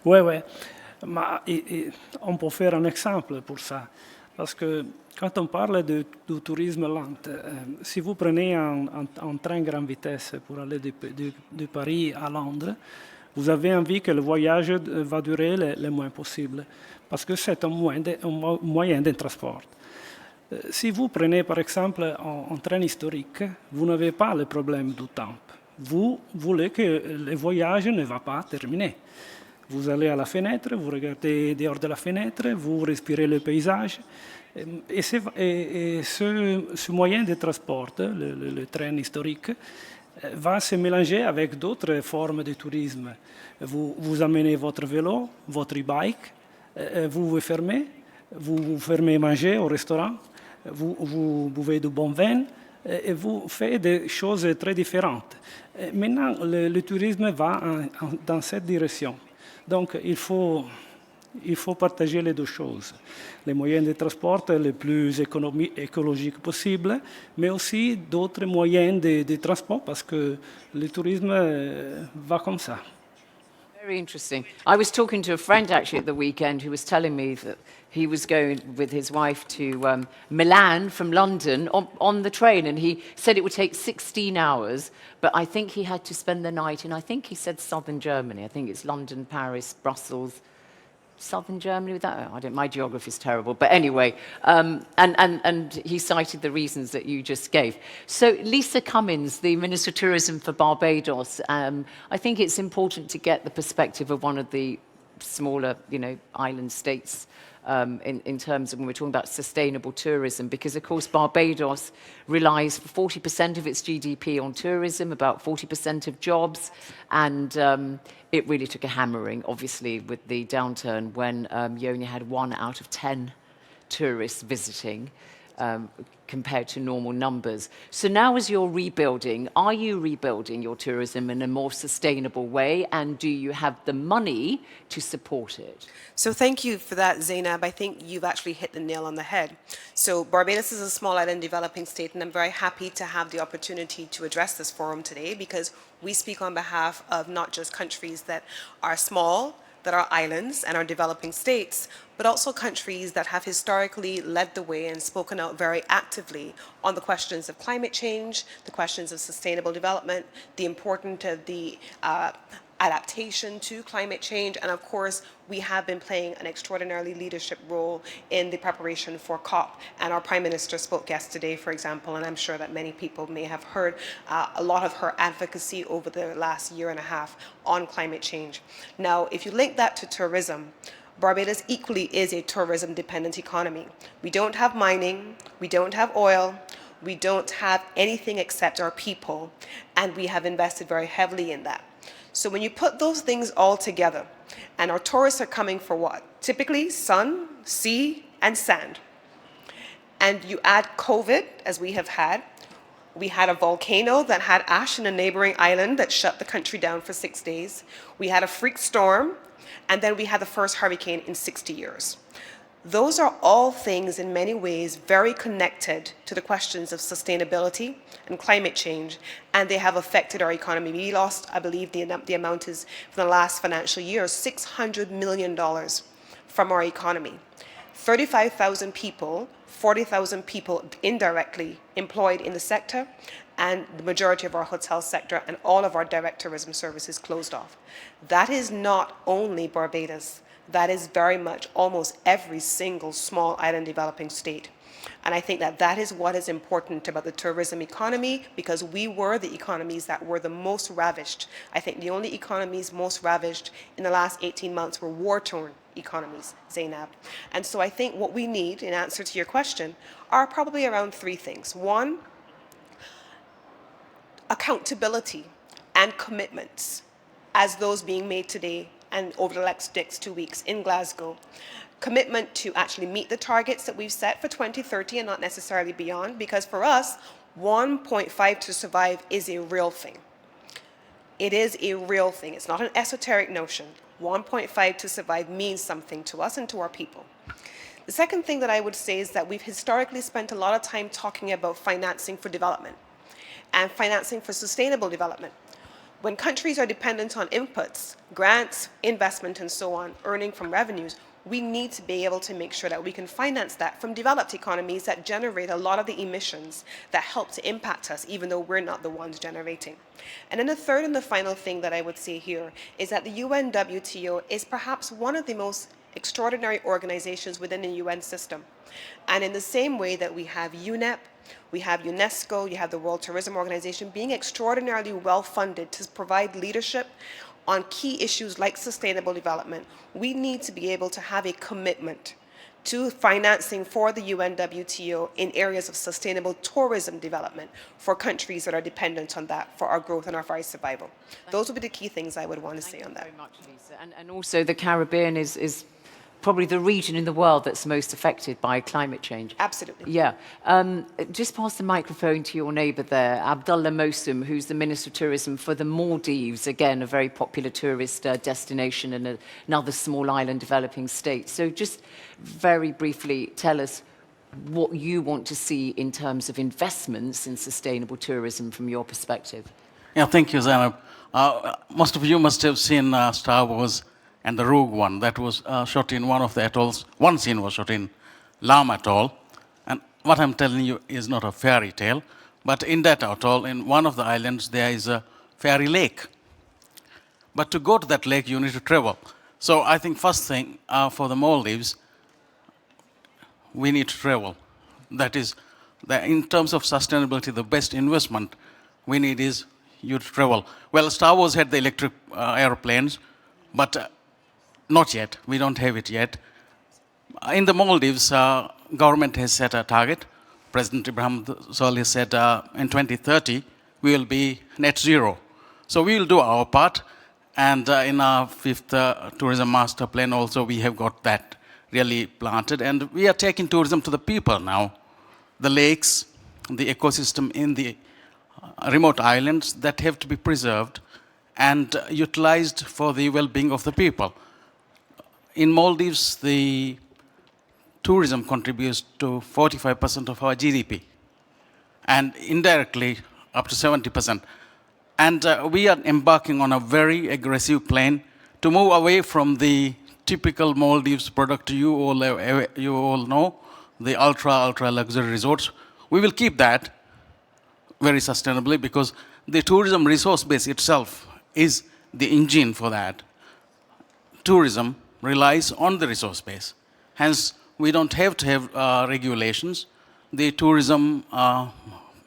Ouais. On peut faire un exemple pour ça. Parce que quand on parle du tourisme lent, si vous prenez un train grande vitesse pour aller de Paris à Londres, vous avez envie que le voyage va durer le moins possible, parce que c'est un moyen de transport. Si vous prenez par exemple un train historique, vous n'avez pas le problème du temps. Vous voulez que le voyage ne va pas terminer. Vous allez à la fenêtre, vous regardez dehors de la fenêtre, vous respirez le paysage. Et ce moyen de transport, le train historique, va se mélanger avec d'autres formes de tourisme. Vous amenez votre vélo, votre e-bike, vous vous fermez manger au restaurant, vous buvez du bon vin, et vous faites des choses très différentes. Maintenant, le tourisme va dans cette direction. Donc, il faut partager les deux choses. Les moyens de transport les plus écologiques possibles, mais aussi d'autres moyens de transport, parce que le tourisme va comme ça. Very interesting. I was talking to a friend actually at the weekend who was telling me that he was going with his wife to Milan from London on the train, and he said it would take 16 hours, but I think he had to spend the night in, I think he said southern Germany. I think it's London, Paris, Brussels, southern Germany with that? I don't, my geography is terrible. But anyway, and he cited the reasons that you just gave. So Lisa Cummins, the Minister of Tourism for Barbados, I think it's important to get the perspective of one of the smaller, island states in terms of when we're talking about sustainable tourism, because of course Barbados relies for 40% of its GDP on tourism, about 40% of jobs, and it really took a hammering, obviously, with the downturn when you only had 1 out of 10 tourists visiting compared to normal numbers. So now as you're rebuilding, are you rebuilding your tourism in a more sustainable way, and do you have the money to support it? So thank you for that, Zainab. I think you've actually hit the nail on the head. So Barbados is a small island developing state, and I'm very happy to have the opportunity to address this forum today, because we speak on behalf of not just countries that are small, that are islands and are developing states, but also countries that have historically led the way and spoken out very actively on the questions of climate change, the questions of sustainable development, the importance of the adaptation to climate change, and of course, we have been playing an extraordinarily leadership role in the preparation for COP, and our Prime Minister spoke yesterday, for example, and I'm sure that many people may have heard a lot of her advocacy over the last year and a half on climate change. Now, if you link that to tourism, Barbados equally is a tourism-dependent economy. We don't have mining, we don't have oil, we don't have anything except our people, and we have invested very heavily in that. So when you put those things all together, and our tourists are coming for what? Typically sun, sea, and sand. And you add COVID, as we have had. We had a volcano that had ash in a neighboring island that shut the country down for 6 days. We had a freak storm, and then we had the first hurricane in 60 years. Those are all things in many ways very connected to the questions of sustainability and climate change, and they have affected our economy. We lost, I believe the amount is for the last financial year, $600 million from our economy. 35,000 people, 40,000 people indirectly employed in the sector, and the majority of our hotel sector and all of our direct tourism services closed off. That is not only Barbados. That is very much almost every single small island developing state. And I think that that is what is important about the tourism economy, because we were the economies that were the most ravished. I think the only economies most ravished in the last 18 months were war-torn economies, Zainab. And so I think what we need, in answer to your question, are probably around three things. One, accountability and commitments as those being made today and over the next 2 weeks in Glasgow. Commitment to actually meet the targets that we've set for 2030 and not necessarily beyond, because for us, 1.5 to survive is a real thing. It is a real thing. It's not an esoteric notion. 1.5 to survive means something to us and to our people. The second thing that I would say is that we've historically spent a lot of time talking about financing for development and financing for sustainable development. When countries are dependent on inputs, grants, investment, and so on, earning from revenues, we need to be able to make sure that we can finance that from developed economies that generate a lot of the emissions that help to impact us, even though we're not the ones generating. And then the third and the final thing that I would say here is that the UNWTO is perhaps one of the most extraordinary organizations within the UN system. And in the same way that we have UNEP, we have UNESCO, you have the World Tourism Organization being extraordinarily well funded to provide leadership on key issues like sustainable development. We need to be able to have a commitment to financing for the UNWTO in areas of sustainable tourism development for countries that are dependent on that for our growth and our very survival. Those would be the key things I would want to say on that. Thank you very much, Lisa. And also the Caribbean is probably the region in the world that's most affected by climate change. Absolutely. Yeah. Just pass the microphone to your neighbour there, Abdullah Mosum, who's the Minister of Tourism for the Maldives, again, a very popular tourist destination and another small island developing state. So just very briefly tell us what you want to see in terms of investments in sustainable tourism from your perspective. Yeah, thank you, Zainab. Most of you must have seen Star Wars and the Rogue One. That was shot in one of the atolls. One scene was shot in Lam Atoll. And what I'm telling you is not a fairy tale, but in that atoll, in one of the islands, there is a fairy lake. But to go to that lake, you need to travel. So I think first thing for the Maldives, we need to travel. That is, in terms of sustainability, the best investment we need is you to travel. Well, Star Wars had the electric airplanes, but not yet. We don't have it yet. In the Maldives, government has set a target. President Ibrahim Solih said in 2030, we will be net zero. So we will do our part. And in our fifth tourism master plan also, we have got that really planted. And we are taking tourism to the people now. The lakes, the ecosystem in the remote islands that have to be preserved and utilized for the well-being of the people. In Maldives, the tourism contributes to 45% of our GDP, and indirectly up to 70%. And we are embarking on a very aggressive plan to move away from the typical Maldives product you all know, the ultra luxury resorts. We will keep that very sustainably because the tourism resource base itself is the engine for that. Tourism relies on the resource base. Hence, we don't have to have regulations. The tourism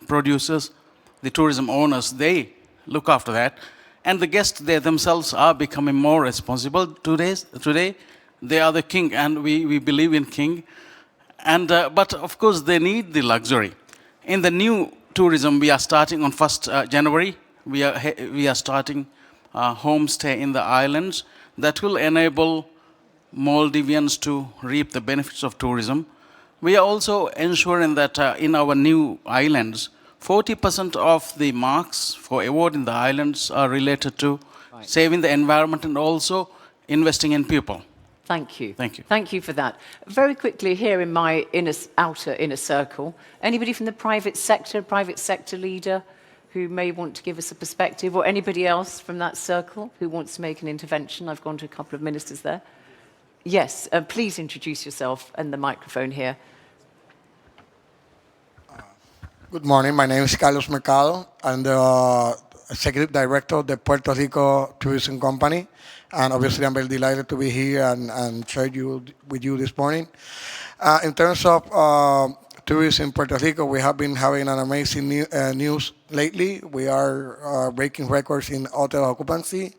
producers, the tourism owners, they look after that. And the guests, they themselves are becoming more responsible today. They are the king, and we believe in king. And but of course, they need the luxury. In the new tourism, we are starting on 1st January. We are starting homestay in the islands that will enable Maldivians to reap the benefits of tourism. We are also ensuring that in our new islands, 40% of the marks for award in the islands are related to saving the environment and also investing in people. Thank you. Thank you. Thank you for that. Very quickly here in my outer inner circle, anybody from the private sector leader who may want to give us a perspective, or anybody else from that circle who wants to make an intervention? I've gone to a couple of ministers there. Yes, please introduce yourself and the microphone here. Good morning. My name is Carlos Mercado. I'm the Executive Director of the Puerto Rico Tourism Company. And obviously, I'm very delighted to be here and share with you this morning. In terms of tourism in Puerto Rico, we have been having an amazing news lately. We are breaking records in hotel occupancy,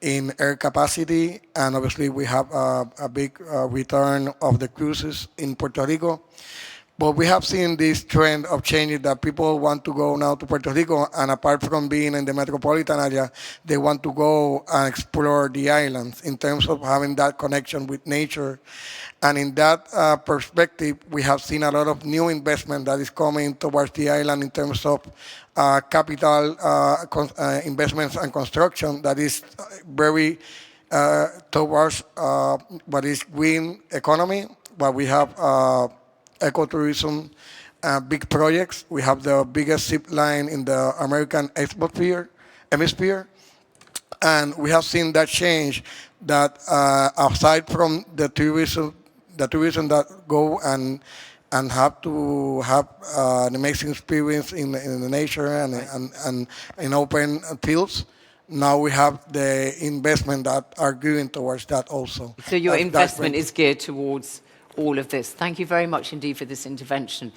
in air capacity, and obviously we have a big return of the cruises in Puerto Rico. But we have seen this trend of changing that people want to go now to Puerto Rico, and apart from being in the metropolitan area, they want to go and explore the islands in terms of having that connection with nature. And in that perspective, we have seen a lot of new investment that is coming towards the island in terms of capital investments and construction that is very towards what is green economy, but we have ecotourism, big projects. We have the biggest zip line in the American hemisphere. And we have seen that change that aside from the tourism that go and have to have an amazing experience in the nature and in open fields, now we have the investment that are gearing towards that also. So your investment is geared towards all of this. Thank you very much indeed for this intervention.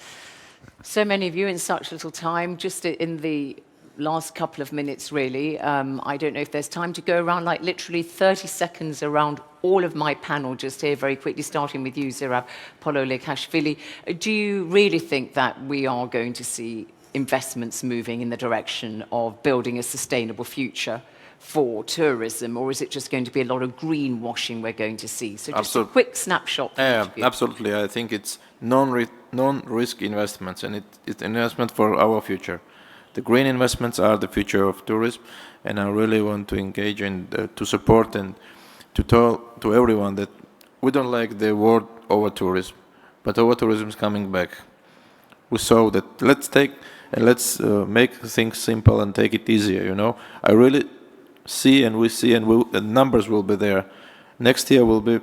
So many of you in such little time, just in the last couple of minutes really, I don't know if there's time to go around like literally 30 seconds around all of my panel just here very quickly, starting with you, Zurab Pololekashvili. Do you really think that we are going to see investments moving in the direction of building a sustainable future for tourism, or is it just going to be a lot of greenwashing we're going to see? So just a quick snapshot. Yeah, absolutely. I think it's non-risk investments, and it's investment for our future. The green investments are the future of tourism, and I really want to engage in to support and to tell to everyone that we don't like the word over-tourism, but over-tourism is coming back. We saw that let's make things simple and take it easier, you know. I really see and the numbers will be there. Next year will be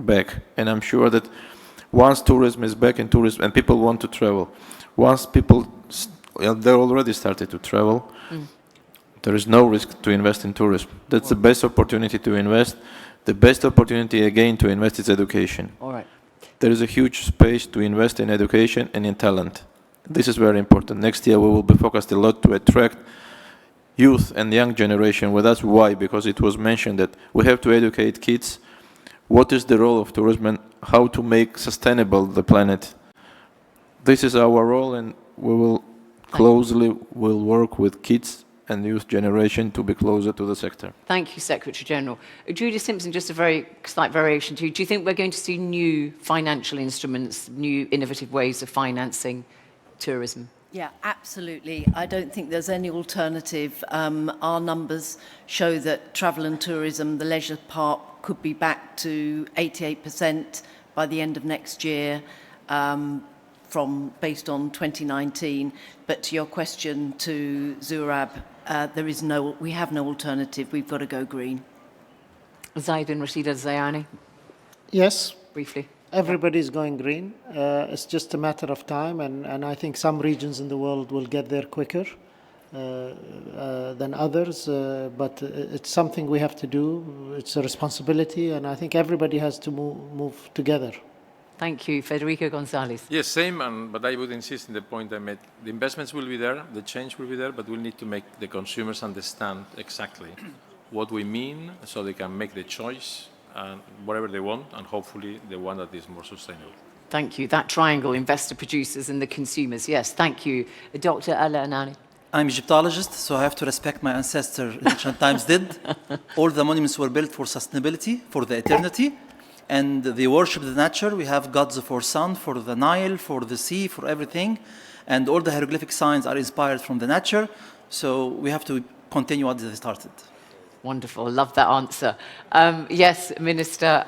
back, and I'm sure that once tourism is back in tourism and people want to travel, once people they already started to travel, there is no risk to invest in tourism. That's the best opportunity to invest. The best opportunity again to invest is education. All right. There is a huge space to invest in education and in talent. This is very important. Next year we will be focused a lot to attract youth and young generation. Well, that's why, because it was mentioned that we have to educate kids what is the role of tourism and how to make sustainable the planet. This is our role, and we will closely work with kids and youth generation to be closer to the sector. Thank you, Secretary General. Julia Simpson, just a very slight variation to you. Do you think we're going to see new financial instruments, new innovative ways of financing tourism? Yeah, absolutely. I don't think there's any alternative. Our numbers show that travel and tourism, the leisure part, could be back to 88% by the end of next year, based on 2019. But to your question to Zurab, we have no alternative. We've got to go green. Zaid and Rashida Zayani. Yes. Briefly. Everybody's going green. It's just a matter of time, and I think some regions in the world will get there quicker than others, but it's something we have to do. It's a responsibility, and I think everybody has to move together. Thank you. Federico Gonzalez. Yes, same, but I would insist in the point I made. The investments will be there, the change will be there, but we'll need to make the consumers understand exactly what we mean so they can make the choice whatever they want, and hopefully the one that is more sustainable. Thank you. That triangle, investor, producers, and the consumers. Yes, thank you. Dr. Ala Anani. I'm Egyptologist, so I have to respect my ancestors ancient times did. All the monuments were built for sustainability, for the eternity, and they worship the nature. We have gods for sun, for the Nile, for the sea, for everything, and all the hieroglyphic signs are inspired from the nature, so we have to continue what they started. Wonderful. Love that answer. Yes, Minister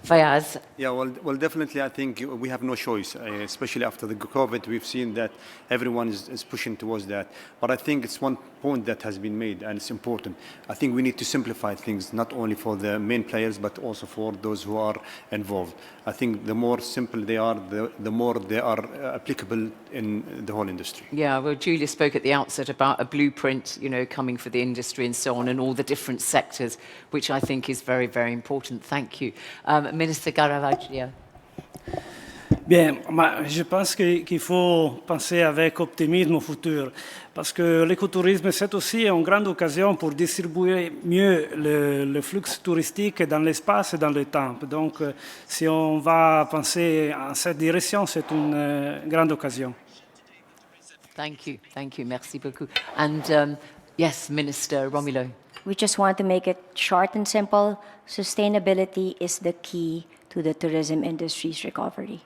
Fayaz. Yeah, well, definitely, I think we have no choice, especially after the COVID. We've seen that everyone is pushing towards that. But I think it's one point that has been made, and it's important. I think we need to simplify things, not only for the main players, but also for those who are involved. I think the more simple they are, the more they are applicable in the whole industry. Yeah, well, Julia spoke at the outset about a blueprint, you know, coming for the industry and so on, and all the different sectors, which I think is very, very important. Thank you. Minister Garavaggio. Bien, je pense qu'il faut penser avec optimisme au futur, parce que l'écotourisme, c'est aussi une grande occasion pour distribuer mieux le flux touristique dans l'espace et dans le temps. Donc, si on va penser en cette direction, c'est une grande occasion. Thank you, merci beaucoup. And yes, Minister Romulo. We just want to make it short and simple. Sustainability is the key to the tourism industry's recovery.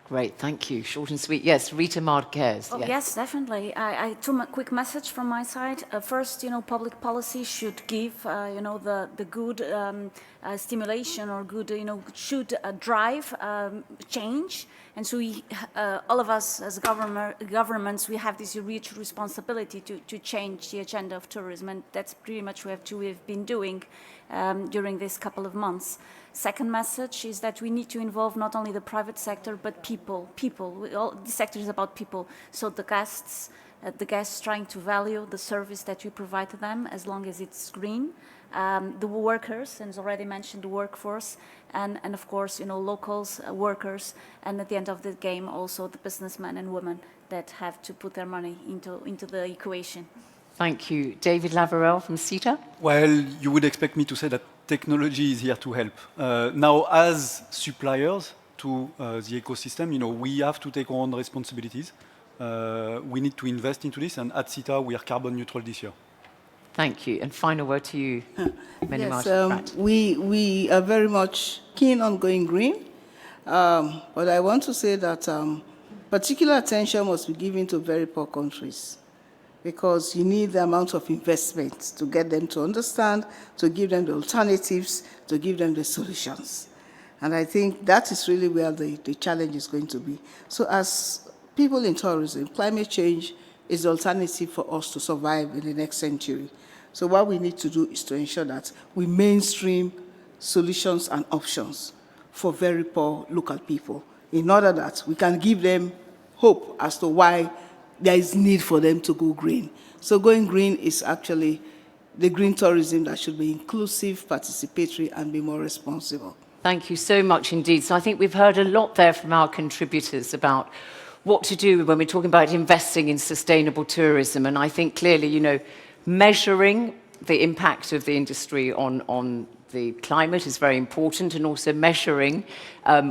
Great, thank you. Short and sweet. Yes, Rita Marquez. Oh, yes, definitely. Two quick message from my side. First, public policy should give, the good stimulation or good, should drive change. And so we, all of us as governments, we have this huge responsibility to change the agenda of tourism. And that's pretty much what we've been doing during this couple of months. Second message is that we need to involve not only the private sector, but people. This sector is about people. So the guests trying to value the service that we provide to them as long as it's green. The workers, and as already mentioned, the workforce, and of course, locals, workers, and at the end of the game, also the businessmen and women that have to put their money into the equation. Thank you. David Lavarelle from CETA. Well, you would expect me to say that technology is here to help. Now, as suppliers to the ecosystem, we have to take our own responsibilities. We need to invest into this, and at CETA, we are carbon neutral this year. Thank you. And final word to you, Yes, we are very much keen on going green, but I want to say that particular attention must be given to very poor countries, because you need the amount of investment to get them to understand, to give them the alternatives, to give them the solutions. And I think that is really where the challenge is going to be. So as people in tourism, climate change is the alternative for us to survive in the next century. So what we need to do is to ensure that we mainstream solutions and options for very poor local people, in order that we can give them hope as to why there is need for them to go green. So going green is actually the green tourism that should be inclusive, participatory, and be more responsible. Thank you so much indeed. So I think we've heard a lot there from our contributors about what to do when we're talking about investing in sustainable tourism. And I think clearly, measuring the impact of the industry on the climate is very important, and also measuring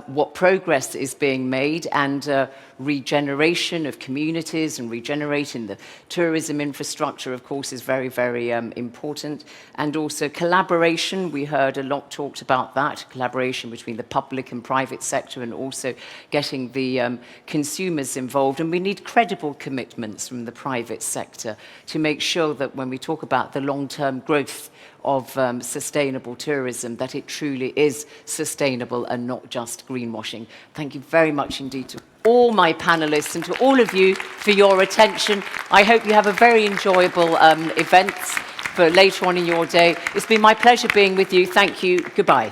what progress is being made, and regeneration of communities and regenerating the tourism infrastructure, of course, is very, very important. And also collaboration, we heard a lot talked about that, collaboration between the public and private sector, and also getting the consumers involved. And we need credible commitments from the private sector to make sure that when we talk about the long-term growth of sustainable tourism, that it truly is sustainable and not just greenwashing. Thank you very much indeed to all my panelists and to all of you for your attention. I hope you have a very enjoyable events for later on in your day. It's been my pleasure being with you. Thank you. Goodbye.